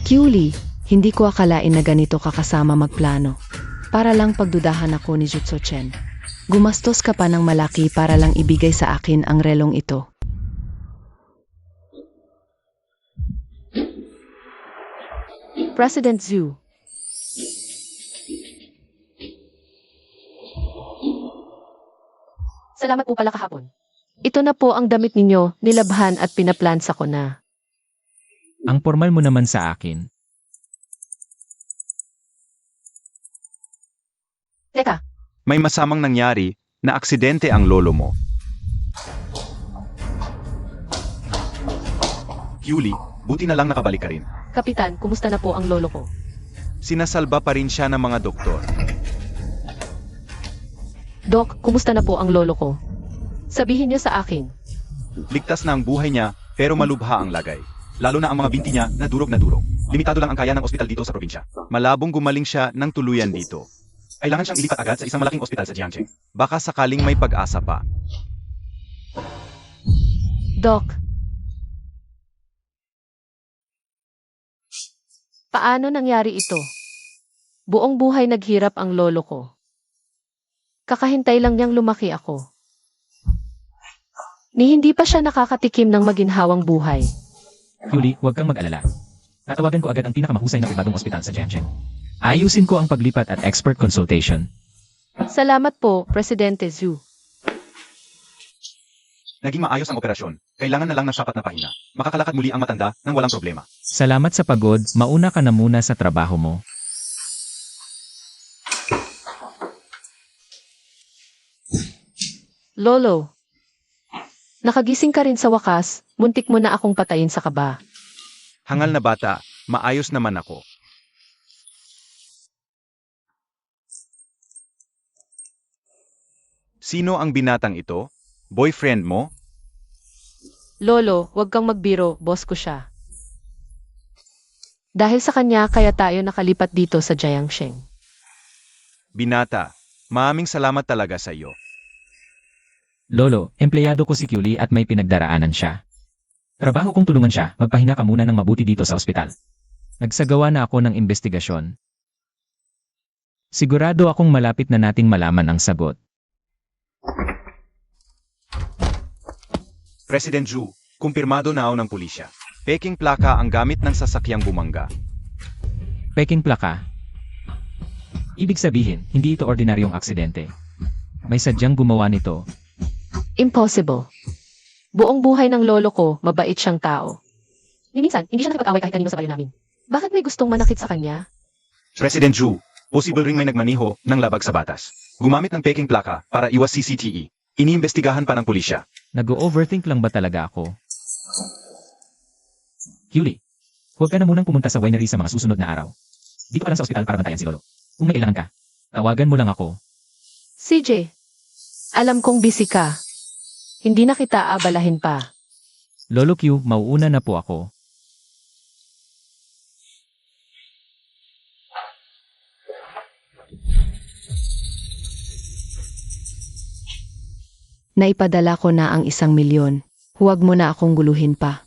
Culie, hindi ko akalain na ganito ka kasama magplano. Para lang pagdudahan ako ni Jutsu Chen. Gumastos ka pa ng malaki para lang ibigay sa akin ang relong ito. President Zhu. Salamat po pala kahapon. Ito na po ang damit ninyo, nilabhan at pinaplansa ko na. Ang formal mo naman sa akin. Teka, May masamang nangyari na aksidente ang lolo mo. Culie, buti na lang nakabalik ka rin. Kapitan, kumusta na po ang lolo ko? Sinasalba pa rin siya ng mga doktor. Doc, kumusta na po ang lolo ko? Sabihin niyo sa akin. Ligtas na ang buhay niya, pero malubha ang lagay. Lalo na ang mga binti niya na durog na durog. Limitado lang ang kaya ng ospital dito sa probinsya. Malabong gumaling siya ng tuluyan dito. Kailangan siyang ilipat agad sa isang malaking ospital sa Jiangxing. Baka sakaling may pag-asa pa. Doc. Paano nangyari ito? Buong buhay naghirap ang lolo ko. Kakahintay lang niyang lumaki ako. Ni hindi pa siya nakakatikim ng maginhawang buhay. Culie, huwag kang mag-alala. Tatawagan ko agad ang pinakamahusay na pribadong ospital sa Jiangxing. Ayusin ko ang paglipat at expert consultation. Salamat po, Presidente Zhu. Naging maayos ang operasyon. Kailangan na lang ng sapat na pahinga. Makakalakad muli ang matanda nang walang problema. Salamat sa pagod, mauna ka na muna sa trabaho mo. Lolo. Nakagising ka rin sa wakas, muntik mo na akong patayin sa kaba. Hangal na bata, maayos naman ako. Sino ang binatang ito? Boyfriend mo? Lolo, huwag kang magbiro, boss ko siya. Dahil sa kanya, kaya tayo nakalipat dito sa Jiangxing. Binata, maraming salamat talaga sa iyo. Lolo, empleyado ko si Culie at may pinagdaraanan siya. Trabaho kong tulungan siya, magpahinga ka muna ng mabuti dito sa ospital. Nagsagawa na ako ng investigasyon. Sigurado akong malapit na nating malaman ang sagot. President Zhu, kumpirmado na ng pulisya. Peking plaka ang gamit ng sasakyang bumangga. Peking plaka. Ibig sabihin, hindi ito ordinaryong aksidente. May sadyang gumawa nito. Impossible. Buong buhay ng lolo ko, mabait siyang tao. Ni minsan, hindi siya nakipag-away kahit kanino sa baryo namin. Bakit may gustong manakit sa kanya? President Zhu, possible ring may nagmaniho ng labag sa batas. Gumamit ng peking plaka para iwas CCTV. Iniimbestigahan pa ng pulisya. Nag-overthink lang ba talaga ako? Culie, huwag ka na munang pumunta sa winery sa mga susunod na araw. Dito ka lang sa ospital para bantayan si Lolo. Kung may kailangan ka, tawagan mo lang ako. CJ, alam kong busy ka. Hindi na kita abalahin pa. Lolo Q, mauuna na po ako. Naipadala ko na ang 1,000,000. Huwag mo na akong guluhin pa.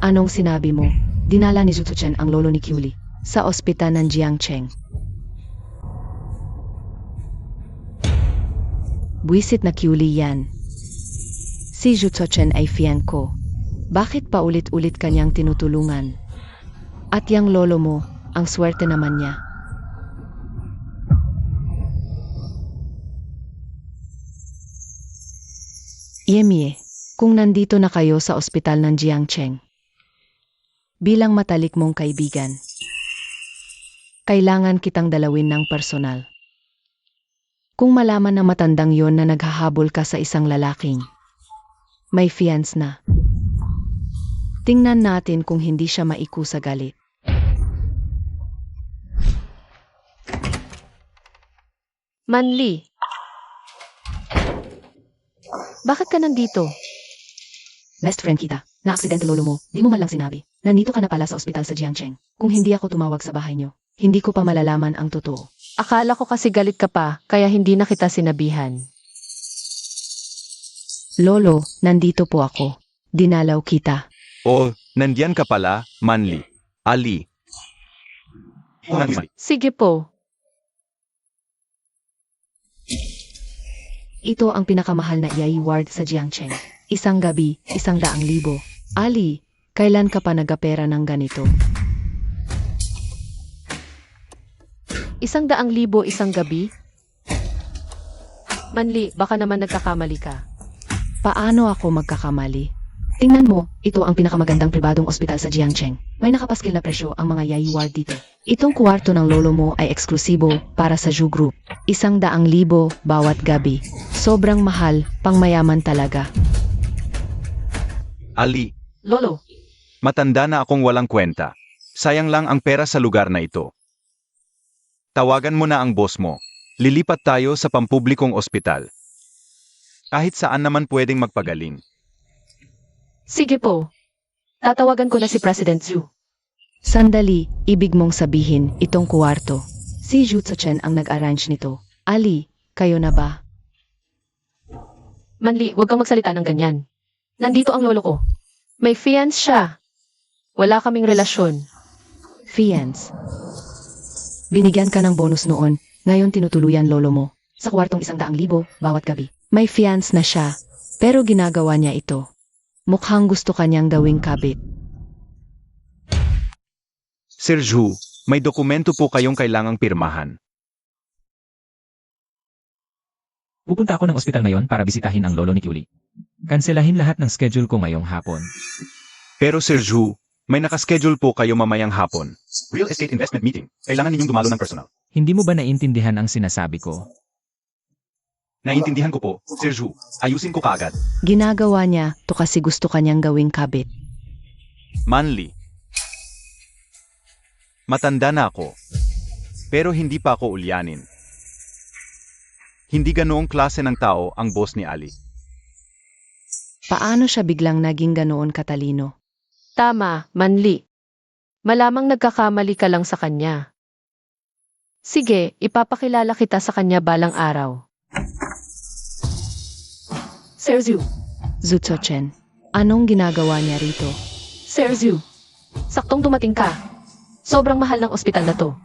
Anong sinabi mo? Dinala ni Zutuchen ang lolo ni Kyuli sa ospital ng Jiangcheng. Buisit na Kyuli yan. Si Zutuchen ay fiyan ko. Bakit pa ulit-ulit kanyang tinutulungan? At yang lolo mo, ang swerte naman niya. Yemie, kung nandito na kayo sa ospital ng Jiangcheng, bilang matalik mong kaibigan, kailangan kitang dalawin ng personal. Kung malaman na matandang yon na naghahabol ka sa isang lalaking, may fiance na. Tingnan natin kung hindi siya maikusa galit. Manli, bakit ka nandito? Best friend kita, na-aksidente lolo mo, di mo man lang sinabi. Nandito ka na pala sa ospital sa Jiangcheng. Kung hindi ako tumawag sa bahay niyo, hindi ko pa malalaman ang totoo. Akala ko kasi galit ka pa, kaya hindi na kita sinabihan. Lolo, nandito po ako. Dinalaw kita. O, nandiyan ka pala, Manli. Ali. Sige po. Ito ang pinakamahal na i-award sa Jiangcheng. Isang gabi, 100,000. Ali, kailan ka pa nagapera ng ganito? 100,000 isang gabi? Manli, baka naman nagkakamali ka. Paano ako magkakamali? Tingnan mo, ito ang pinakamagandang pribadong ospital sa Jiangcheng. May nakapaskil na presyo ang mga i-award dito. Itong kwarto ng lolo mo ay eksklusibo para sa Zhu Group. 100,000 bawat gabi. Sobrang mahal, pangmayaman talaga. Ali, Lolo, matanda na akong walang kwenta. Sayang lang ang pera sa lugar na ito. Tawagan mo na ang boss mo. Lilipat tayo sa pampublikong ospital. Kahit saan naman pwedeng magpagaling. sige po. Tatawagan ko na si President Zhu. Sandali, ibig mong sabihin, itong kwarto. Si Zhu Zuchen ang nag-arrange nito. Ali, kayo na ba? Manli, huwag kang magsalita ng ganyan. Nandito ang lolo ko. May fiance siya. Wala kaming relasyon. Fiance. Binigyan ka ng bonus noon, ngayon tinutuluyan lolo mo. Sa kwartong 100,000 bawat gabi. May fiance na siya, pero ginagawa niya ito. Mukhang gusto kanyang gawing kabit. Sir Zhu, may dokumento po kayong kailangang pirmahan. Pupunta ako ng ospital ngayon para bisitahin ang lolo ni Kyuli. Kanselahin lahat ng schedule ko ngayong hapon. Pero Sir Zhu, may nakaschedule po kayo mamayang hapon. Real estate investment meeting. Kailangan ninyong dumalo ng personal. Hindi mo ba naiintindihan ang sinasabi ko? Naiintindihan ko po, Sir Zhu. Ayusin ko kaagad. Ginagawa niya to kasi gusto kanyang gawing kabit. Manli. Matanda na ako. Pero hindi pa ako ulyanin. Hindi ganoong klase ng tao ang boss ni Ali. Paano siya biglang naging ganoon katalino? Tama, Manli. Malamang nagkakamali ka lang sa kanya. Sige, ipapakilala kita sa kanya balang araw. Sir Zhu. Zhu Zuchen, anong ginagawa niya rito? Sir Zhu. Saktong dumating ka. Sobrang mahal ng ospital na to.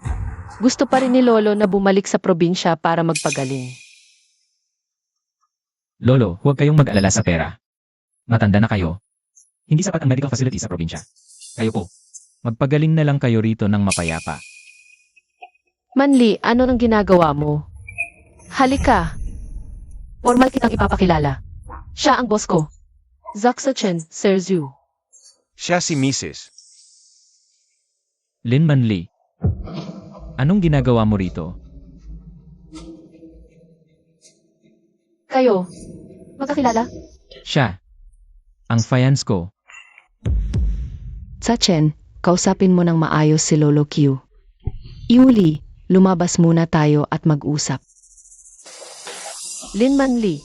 Gusto pa rin ni Lolo na bumalik sa probinsya para magpagaling. Lolo, huwag kayong mag-alala sa pera. Matanda na kayo. Hindi sapat ang medical facility sa probinsya. Kayo po, magpagaling na lang kayo rito ng mapayapa. Manli, ano nang ginagawa mo? Halika. Formal kitang ipapakilala. Siya ang boss ko. Zaksa Chen, Sir Zhu. Siya si Mrs. Lin Manli, anong ginagawa mo rito? Kayo, magkakilala? Siya, ang fiance ko. Zuchen, kausapin mo ng maayos si Lolo Q. Yuli, lumabas muna tayo at mag-usap. Lin Manli.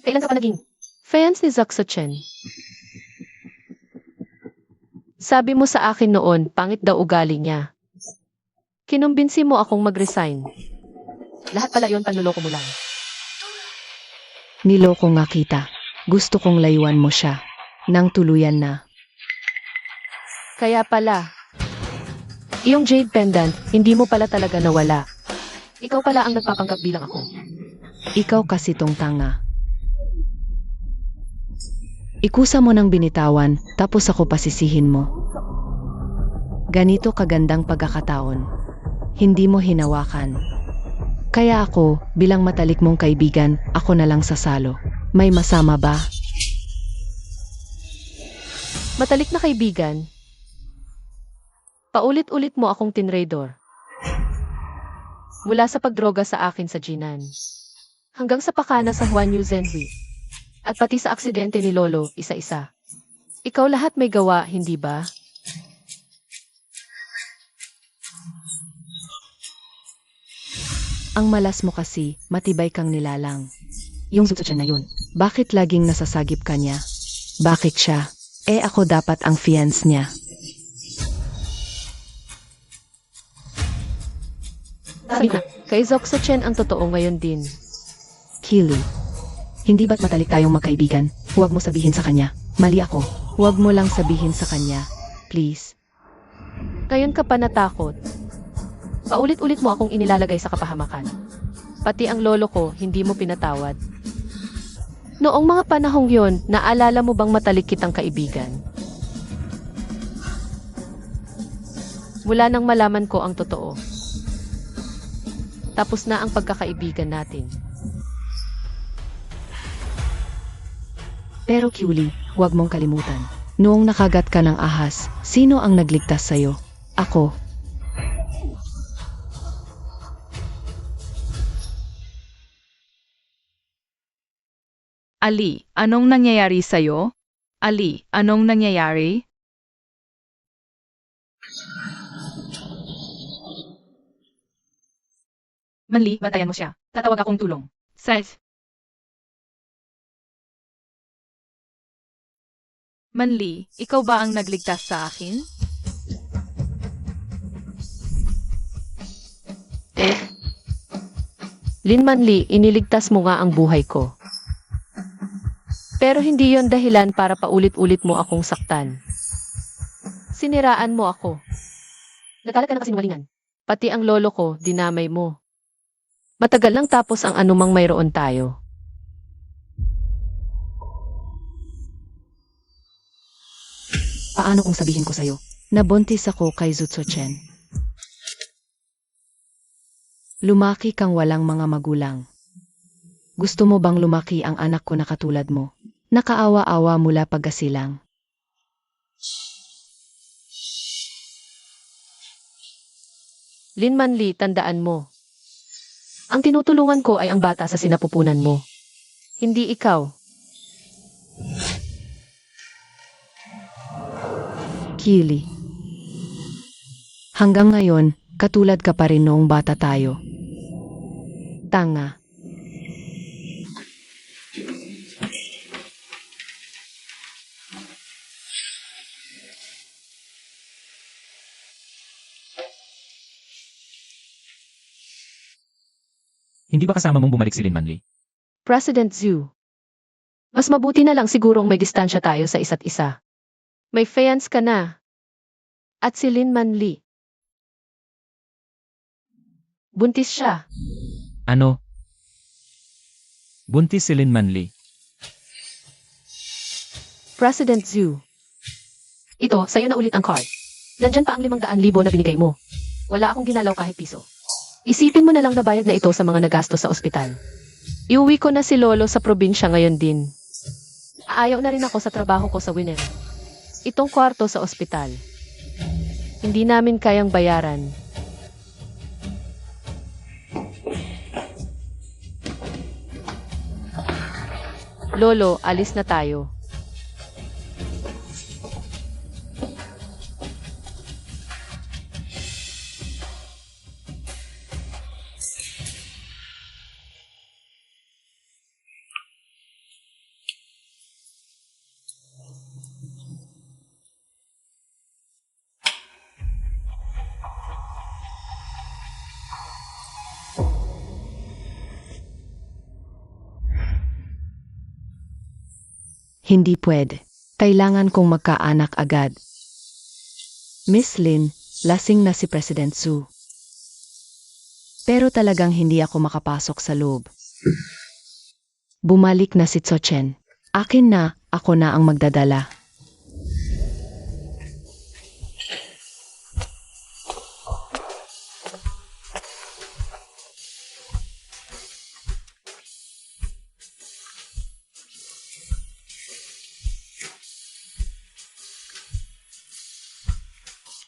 Kailan ka pa naging fans ni Zhao Chen? Sabi mo sa akin noon, pangit daw ugali niya. Kinumbinsi mo akong mag-resign. Lahat pala yon panluloko mo lang. Niloko nga kita. Gusto kong layuan mo siya. Nang tuluyan na. Kaya pala, iyong jade pendant, hindi mo pala talaga nawala. Ikaw pala ang nagpapanggap bilang ako. Ikaw kasi tong tanga. Ikusa mo ng binitawan, tapos ako pasisihin mo. Ganito kagandang pagkakataon. Hindi mo hinawakan. Kaya ako, bilang matalik mong kaibigan, ako na lang sasalo. May masama ba? Matalik na kaibigan. Paulit-ulit mo akong tinraidor. Mula sa pagdroga sa akin sa Jinan, hanggang sa pakana sa Huan Yu Zhenhui, at pati sa aksidente ni Lolo, isa-isa. Ikaw lahat may gawa, hindi ba? Ang malas mo kasi, matibay kang nilalang. Yung Zhao na yun, bakit laging nasasagip ka niya? Bakit siya? Ako dapat ang fiance niya. Sabi na, kay Zhao Chen ang totoo ngayon din. Kili, hindi ba't matalik tayong magkaibigan? Huwag mo sabihin sa kanya, mali ako. Huwag mo lang sabihin sa kanya, please. Ngayon ka pa natakot. Paulit-ulit mo akong inilalagay sa kapahamakan. Pati ang lolo ko, hindi mo pinatawad. Noong mga panahong yon, naalala mo bang matalik kitang kaibigan? Mula nang malaman ko ang totoo. Tapos na ang pagkakaibigan natin. Pero Kili, huwag mong kalimutan. Noong nakagat ka ng ahas, sino ang nagligtas sa'yo? Ako. Ali, anong nangyayari sa'yo? Ali, anong nangyayari? Manli, bantayan mo siya. Tatawag akong tulong. Seth. Manli, ikaw ba ang nagligtas sa akin? Lin Manli, iniligtas mo nga ang buhay ko. Pero hindi yon dahilan para paulit-ulit mo akong saktan. Siniraan mo ako. Nagalat ka ng kasinungalingan. Pati ang lolo ko, dinamay mo. Matagal lang tapos ang anumang mayroon tayo. Paano kung sabihin ko sa'yo? Nabuntis ako kay Zhao Chen. Lumaki kang walang mga magulang. Gusto mo bang lumaki ang anak ko na katulad mo? Nakaawa-awa mula pagkasilang. Lin Manli, tandaan mo. Ang tinutulungan ko ay ang bata sa sinapupunan mo. Hindi ikaw. Kili. Hanggang ngayon, katulad ka pa rin noong bata tayo. Tanga. Hindi ba kasama mong bumalik si Lin Manli? President Zhu. Mas mabuti na lang sigurong may distansya tayo sa isa't isa. May fiance ka na. At si Lin Manli. Buntis siya. Ano? Buntis si Lin Manli. President Zhu. Ito, sa'yo na ulit ang card. Nandyan pa ang 500,000 na binigay mo. Wala akong ginalaw kahit piso. Isipin mo na lang na bayad na ito sa mga nagastos sa ospital. Iuwi ko na si Lolo sa probinsya ngayon din. Ayaw na rin ako sa trabaho ko sa Winer. Itong kwarto sa ospital. Hindi namin kayang bayaran. Lolo, alis na tayo. Hindi pwede. Kailangan kong magkaanak agad. Miss Lin, lasing na si President Su. Pero talagang hindi ako makapasok sa loob. Bumalik na si Tso-chen. Akin na, ako na ang magdadala.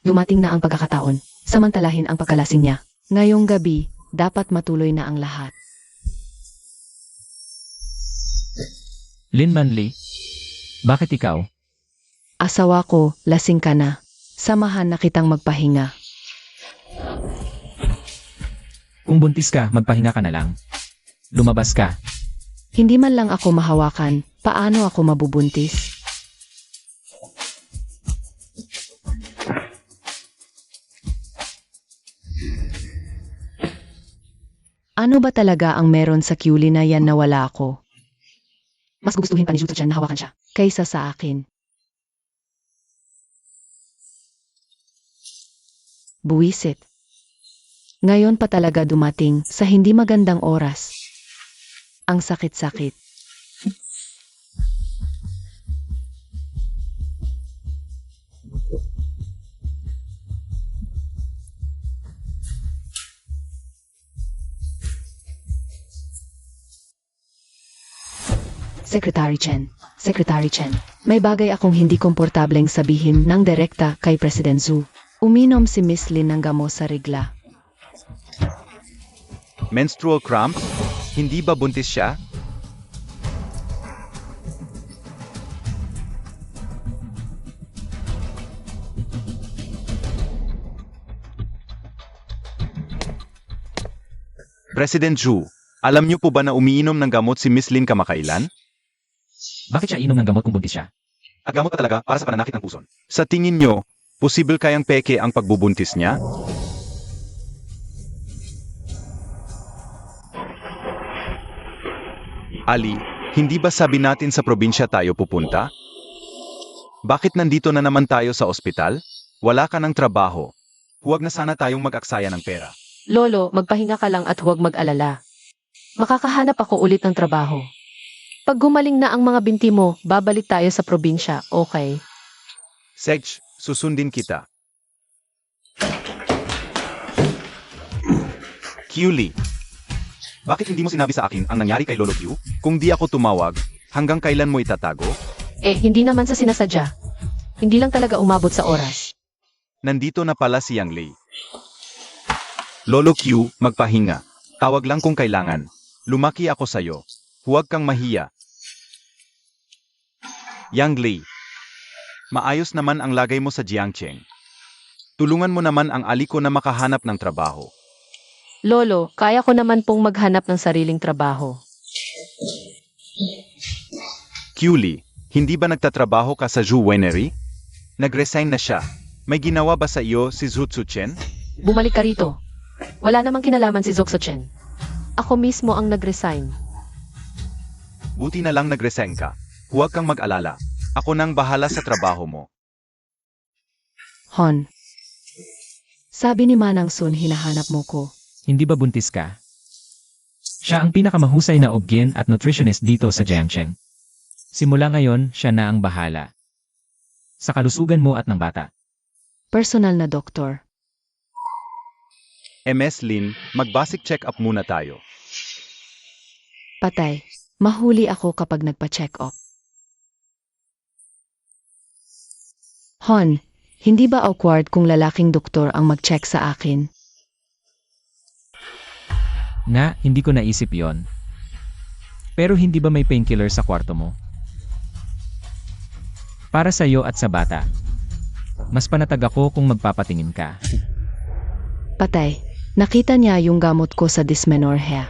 Dumating na ang pagkakataon. Samantalahin ang pagkalasing niya. Ngayong gabi, dapat matuloy na ang lahat. Lin Manli, bakit ikaw? Asawa ko, lasing ka na. Samahan na kitang magpahinga. Kung buntis ka, magpahinga ka na lang. Lumabas ka. Hindi man lang ako mahawakan, paano ako mabubuntis? Ano ba talaga ang meron sa Kyuli na yan na wala ako, Mas gugustuhin pa ni Zhu Tso-chen na hawakan siya. kaysa sa akin? Buwisit. Ngayon pa talaga dumating sa hindi magandang oras. Ang sakit-sakit. Secretary Chen, May bagay akong hindi komportableng sabihin ng direkta kay President Zhu. Uminom si Miss Lin ng gamot sa regla. Menstrual cramps? Hindi ba buntis siya? President Zhu, alam niyo po ba na umiinom ng gamot si Miss Lin kamakailan? Bakit siya inom ng gamot kung buntis siya? At gamot pa talaga para sa pananakit ng puson. Sa tingin niyo, posible kayang peke ang pagbubuntis niya? Ali, hindi ba sabi natin sa probinsya tayo pupunta? Bakit nandito na naman tayo sa ospital? Wala ka ng trabaho. Huwag na sana tayong mag-aksaya ng pera. Lolo, magpahinga ka lang at huwag mag-alala. Makakahanap ako ulit ng trabaho. Pag gumaling na ang mga binti mo, babalik tayo sa probinsya, okay? Sej, susundin kita. Kyuli, bakit hindi mo sinabi sa akin ang nangyari kay Lolo Q? Kung di ako tumawag, hanggang kailan mo itatago? Hindi naman sa sinasadya. Hindi lang talaga umabot sa oras. Nandito na pala si Yang Lei. Lolo Q, magpahinga. Tawag lang kung kailangan. Lumaki ako sa'yo. Huwag kang mahiya. Yang Lei, maayos naman ang lagay mo sa Jiangcheng. Tulungan mo naman ang ali ko na makahanap ng trabaho. Lolo, kaya ko naman pong maghanap ng sariling trabaho. Kyuli, hindi ba nagtatrabaho ka sa Zhu Winery? Nag-resign na siya. May ginawa ba sa iyo si Zhu Tzu-chen? Bumalik ka rito. Wala namang kinalaman si Zhou Tso-chen. Ako mismo ang nag-resign. Buti na lang nag-resign ka. Huwag kang mag-alala. Ako nang bahala sa trabaho mo. Hon. Sabi ni Manang Sun hinahanap mo ko. Hindi ba buntis ka? Siya ang pinakamahusay na obgyn at nutritionist dito sa Jiangcheng. Simula ngayon, siya na ang bahala. Sa kalusugan mo at ng bata. Personal na doktor. MS Lin, mag-basic check-up muna tayo. Patay. Mahuli ako kapag nagpa-check up. Hon, hindi ba awkward kung lalaking doktor ang mag-check sa akin? Nga, hindi ko naisip yon. Pero hindi ba may painkiller sa kwarto mo? Para sa iyo at sa bata. Mas panatag ako kung magpapatingin ka. Patay. Nakita niya yung gamot ko sa dysmenorrhea.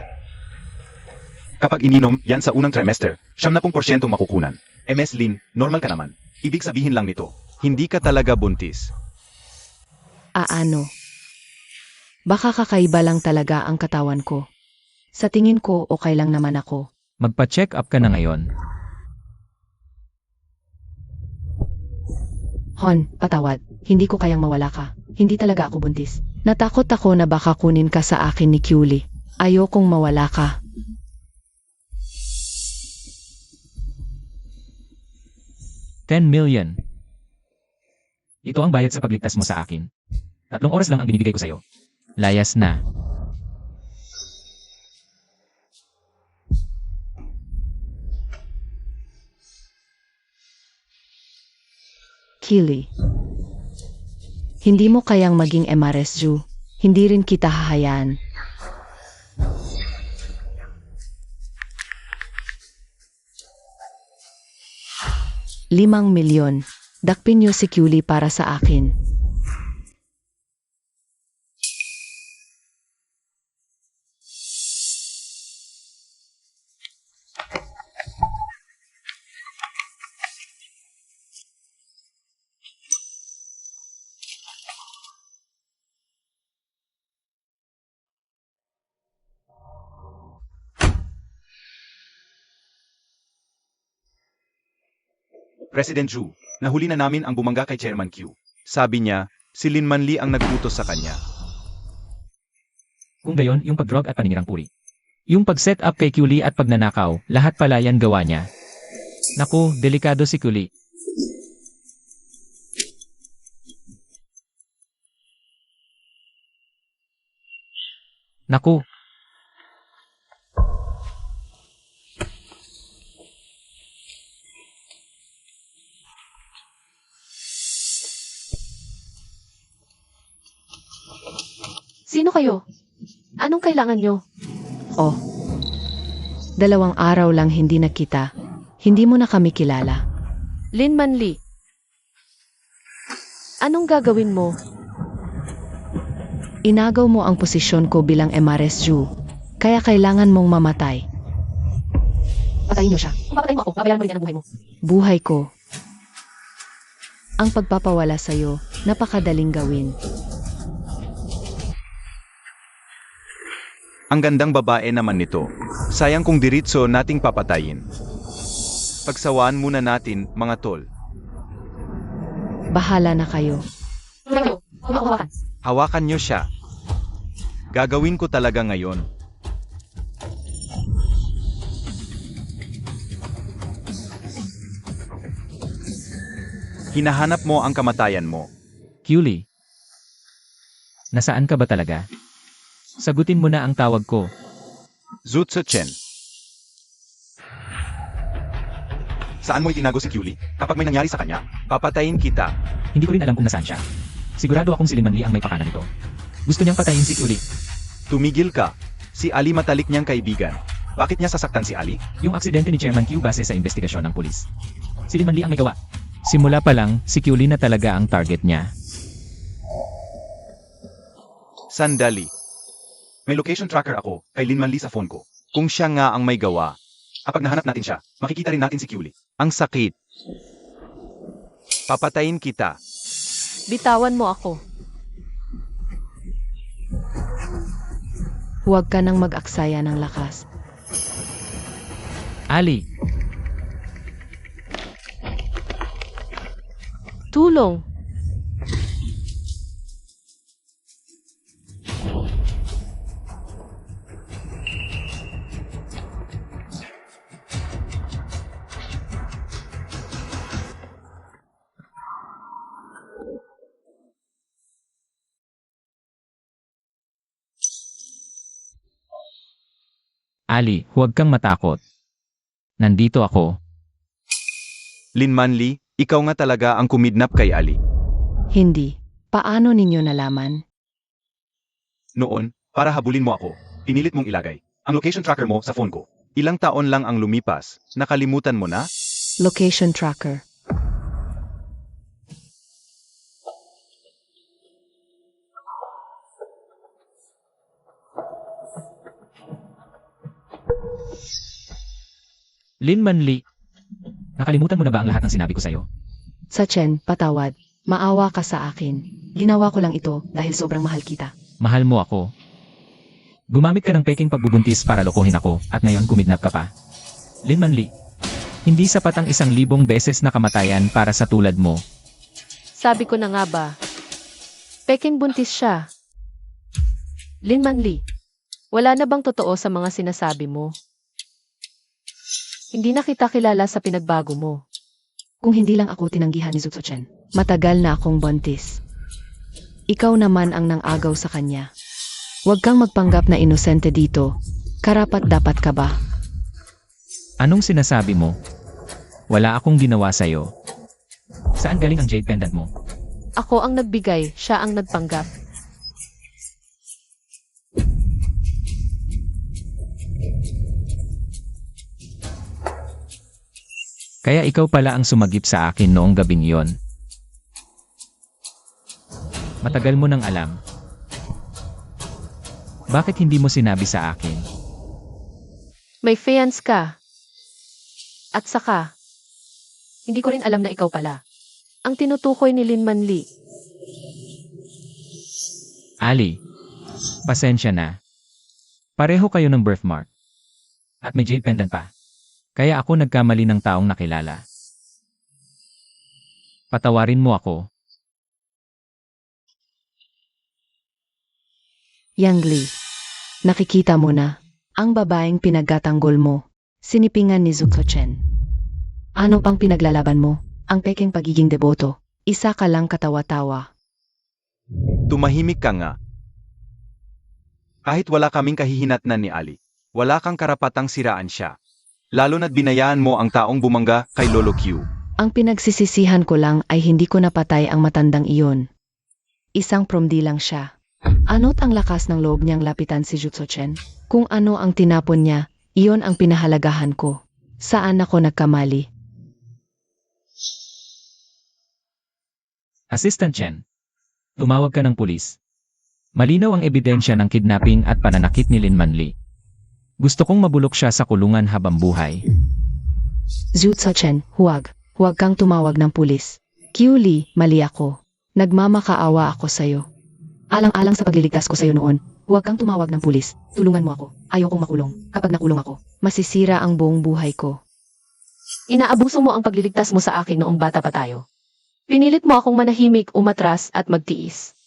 Kapag ininom, yan sa unang trimester, 70% makukunan. MS Lin, normal ka naman. Ibig sabihin lang nito, hindi ka talaga buntis. Ano? Baka kakaiba lang talaga ang katawan ko. Sa tingin ko, okay lang naman ako. Magpa-check up ka na ngayon. Hon, patawad. Hindi ko kayang mawala ka. Hindi talaga ako buntis. Natakot ako na baka kunin ka sa akin ni Kyuli. Ayokong mawala ka. $10 million. Ito ang bayad sa pagligtas mo sa akin. 3 oras lang ang binibigay ko sa'yo. Layas na. Kyuli. Hindi mo kayang maging MRSU. Hindi rin kita hahayaan. ₱5 milyon. Dakpin niyo si Kyuli para sa akin. President Zhu, nahuli na namin ang bumangga kay Chairman Q. Sabi niya, si Lin Manli ang nag-utos sa kanya. Kung gayon, yung pag-drug at paninirang puri. Yung pag-set up kay Kyuli at pagnanakaw, lahat pala yan gawa niya. Naku, delikado si Kyuli. Naku, Sino kayo? Anong kailangan nyo? Oh. 2 araw lang hindi nakita. Hindi mo na kami kilala. Lin Manli. Anong gagawin mo? Inagaw mo ang posisyon ko bilang MRSU. Kaya kailangan mong mamatay. Patayin nyo siya. Kung papatayin mo ako, babayaran mo rin yan ang buhay mo. Buhay ko. Ang pagpapawala sa'yo, napakadaling gawin. Ang gandang babae naman nito. Sayang kung diritso nating papatayin. Pagsawaan muna natin, mga tol. Bahala na kayo. Kayo, huwag ako hawakan. Hawakan niyo siya. Gagawin ko talaga ngayon. Hinahanap mo ang kamatayan mo. Kyuli. Nasaan ka ba talaga? Sagutin mo na ang tawag ko. Zutsu Chen. Saan mo itinago si Kyuli? Kapag may nangyari sa kanya, papatayin kita. Hindi ko rin alam kung nasaan siya. Sigurado akong si Lin Manli ang may pakana nito. Gusto niyang patayin si Kyuli. Tumigil ka. Si Ali matalik niyang kaibigan. Bakit niya sasaktan si Ali? Yung aksidente ni Chairman Q base sa investigasyon ng pulis. Si Lin Manli ang may gawa. Simula pa lang, si Kyuli na talaga ang target niya. Sandali. May location tracker ako kay Lin Manli sa phone ko. Kung siya nga ang may gawa, kapag nahanap natin siya, makikita rin natin si Kyuli. Ang sakit. Papatayin kita. Bitawan mo ako. Huwag ka nang mag-aksaya ng lakas. Ali, Tulong. Ali, huwag kang matakot. Nandito ako. Lin Manli, ikaw nga talaga ang kumidnap kay Ali. Hindi. Paano ninyo nalaman? Noon, para habulin mo ako, pinilit mong ilagay ang location tracker mo sa phone ko. Ilang taon lang ang lumipas, nakalimutan mo na? Location tracker. Lin Manli, nakalimutan mo na ba ang lahat ng sinabi ko sa'yo? Sa Chen, patawad. Maawa ka sa akin. Ginawa ko lang ito dahil sobrang mahal kita. Mahal mo ako. Gumamit ka ng peking pagbubuntis para lokohin ako at ngayon kumidnap ka pa. Lin Manli, hindi sapat ang 1,000 beses na kamatayan para sa tulad mo. Sabi ko na nga ba, peking buntis siya. Lin Manli, wala na bang totoo sa mga sinasabi mo? Hindi na kita kilala sa pinagbago mo. Kung hindi lang ako tinanggihan ni Zutso Chen, matagal na akong buntis. Ikaw naman ang nang-agaw sa kanya. Huwag kang magpanggap na inosente dito. Karapat-dapat ka ba? Anong sinasabi mo? Wala akong ginawa sa'yo. Saan galing ang jade pendant mo? Ako ang nagbigay, siya ang nagpanggap. Kaya ikaw pala ang sumagip sa akin noong gabing iyon. Matagal mo nang alam. Bakit hindi mo sinabi sa akin? May fiance ka. At saka, hindi ko rin alam na ikaw pala. Ang tinutukoy ni Lin Manli. Ali, pasensya na. Pareho kayo ng birthmark. At may jade pendant pa. Kaya ako nagkamali ng taong nakilala. Patawarin mo ako. Yang Li, nakikita mo na, ang babaeng pinagkatanggol mo, sinipingan ni Zutso Chen. Ano pang pinaglalaban mo? Ang peking pagiging deboto, isa ka lang katawa-tawa. Tumahimik ka nga. Kahit wala kaming kahihinatnan ni Ali, wala kang karapatang siraan siya. Lalo na't binayaan mo ang taong bumangga kay Lolo Q. Ang pinagsisisihan ko lang ay hindi ko napatay ang matandang iyon. Isang promdi lang siya. Ano't ang lakas ng loob niyang lapitan si Zutso Chen? Kung ano ang tinapon niya, iyon ang pinahalagahan ko. Saan ako nagkamali? Assistant Chen, tumawag ka ng pulis. Malinaw ang ebidensya ng kidnapping at pananakit ni Lin Manli. Gusto kong mabulok siya sa kulungan habang buhay. Zutso Chen, huwag. Huwag kang tumawag ng pulis. Q Li, mali ako. Nagmamakaawa ako sa'yo. Alang-alang sa pagliligtas ko sa'yo noon, huwag kang tumawag ng pulis. Tulungan mo ako. Ayokong makulong. Kapag nakulong ako, masisira ang buong buhay ko. Inaabuso mo ang pagliligtas mo sa akin noong bata pa tayo. Pinilit mo akong manahimik, umatras at magtiis.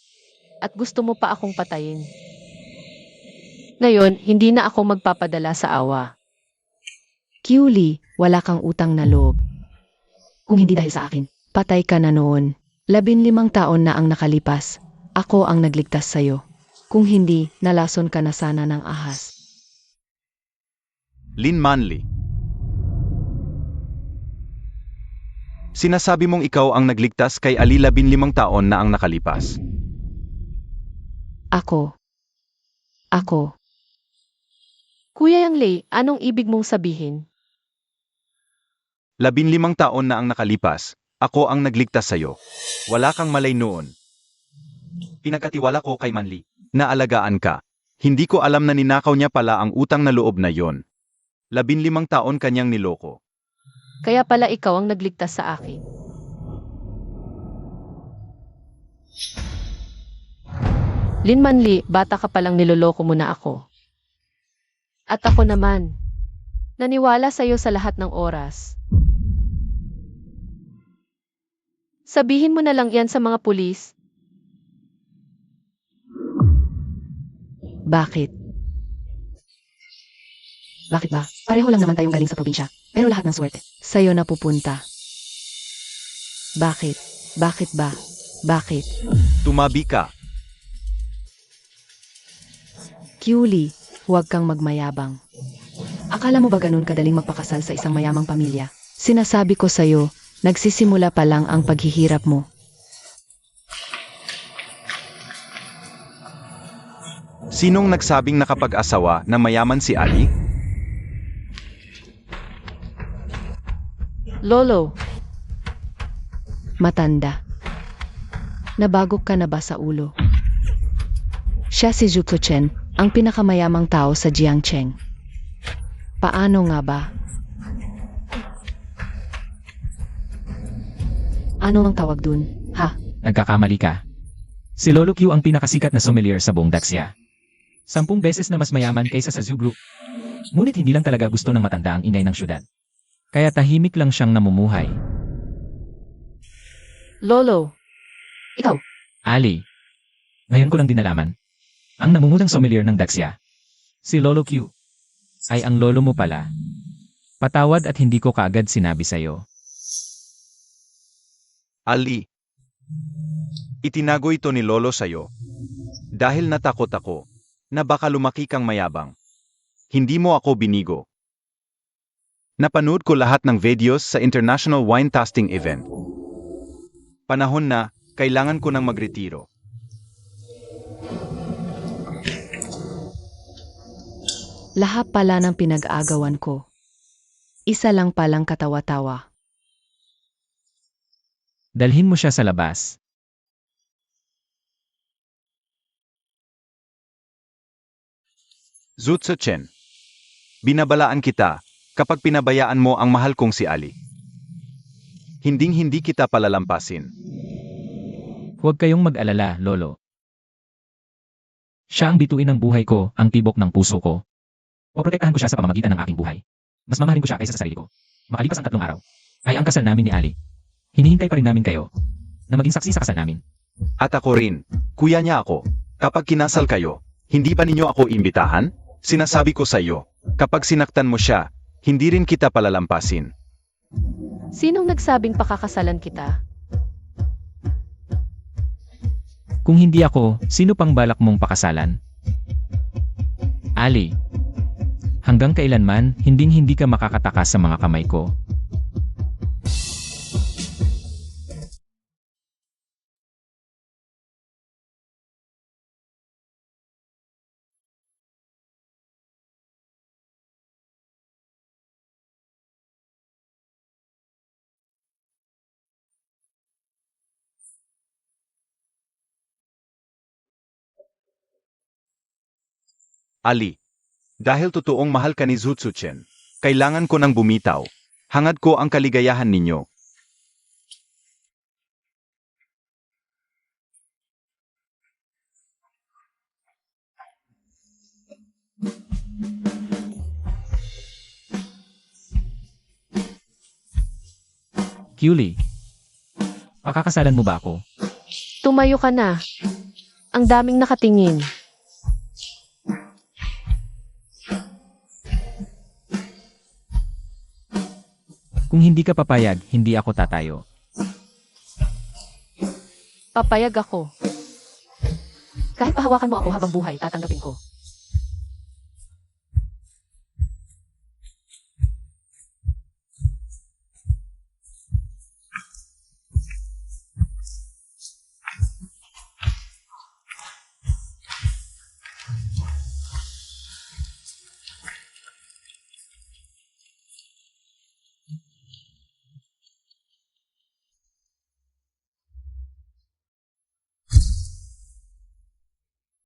At gusto mo pa akong patayin. Ngayon, hindi na ako magpapadala sa awa. Q Li, wala kang utang na loob. Kung hindi dahil sa akin, patay ka na noon. 15 taon na ang nakalipas. Ako ang nagligtas sa'yo. Kung hindi, nalason ka na sana ng ahas. Lin Manli. Sinasabi mong ikaw ang nagligtas kay Ali 15 taon na ang nakalipas. Ako. Kuya Yang Lei, anong ibig mong sabihin? 15 taon na ang nakalipas, ako ang nagligtas sa'yo. Wala kang malay noon. Pinagkatiwala ko kay Manli. Naalagaan ka. Hindi ko alam na ninakaw niya pala ang utang na loob na yon. 15 taon kanyang niloko. Kaya pala ikaw ang nagligtas sa akin. Lin Manli, bata ka palang niloloko mo na ako. At ako naman, naniwala sa'yo sa lahat ng oras. Sabihin mo na lang yan sa mga pulis. Bakit? Bakit ba? Pareho lang naman tayong galing sa probinsya, pero lahat ng swerte sa'yo na pupunta. Bakit? Bakit ba? Bakit? Tumabi ka. Q Li, huwag kang magmayabang. Akala mo ba ganun kadaling magpakasal sa isang mayamang pamilya? Sinasabi ko sa'yo, nagsisimula pa lang ang paghihirap mo. Sinong nagsabing nakapag-asawa na mayaman si Ali? Lolo, Matanda. Nabagok ka na ba sa ulo? Siya si Zutso Chen, ang pinakamayamang tao sa Jiangcheng. Paano nga ba? Ano ang tawag dun, ha? Nagkakamali ka. Si Lolo Q ang pinakasikat na sommelier sa buong Daxia. 10 beses na mas mayaman kaysa sa Zhu Group. Ngunit hindi lang talaga gusto ng matanda ang inay ng syudad. Kaya tahimik lang siyang namumuhay. Lolo, Ikaw, Ali, ngayon ko lang din nalaman. Ang namumutang sommelier ng Daxia, si Lolo Q, ay ang lolo mo pala. Patawad at hindi ko kaagad sinabi sa'yo. Ali, itinago ito ni Lolo sa'yo. Dahil natakot ako, na baka lumaki kang mayabang. Hindi mo ako binigo. Napanood ko lahat ng videos sa International Wine Tasting Event. Panahon na, kailangan ko nang magretiro. Lahat pala ng pinag-agawan ko. Isa lang palang katawa-tawa. Dalhin mo siya sa labas. Zutsu Chen, binabalaan kita kapag pinabayaan mo ang mahal kong si Ali. Hinding-hindi kita palalampasin. Huwag kayong mag-alala, Lolo. Siya ang bituin ng buhay ko, ang tibok ng puso ko. Poprotektahan ko siya sa pamamagitan ng aking buhay. Mas mamahalin ko siya kaysa sa sarili ko. Makalipas ang 3 araw, ay ang kasal namin ni Ali. Hinihintay pa rin namin kayo na maging saksi sa kasal namin. At ako rin, kuya niya ako. Kapag kinasal kayo, hindi ba ninyo ako imbitahan? Sinasabi ko sa iyo, kapag sinaktan mo siya, hindi rin kita palalampasin. sinong nagsabing pakakasalan kita? Kung hindi ako, sino pang balak mong pakasalan? Ali, hanggang kailanman, hinding-hindi ka makakatakas sa mga kamay ko. Ali, dahil totoong mahal ka ni Zutsu Chen, kailangan ko nang bumitaw. Hangad ko ang kaligayahan ninyo. Kyuli, pakakasalan mo ba ako? Tumayo ka na. Ang daming nakatingin. Kung hindi ka papayag, hindi ako tatayo. Papayag ako. Kahit pahawakan mo ako habang buhay, tatanggapin ko.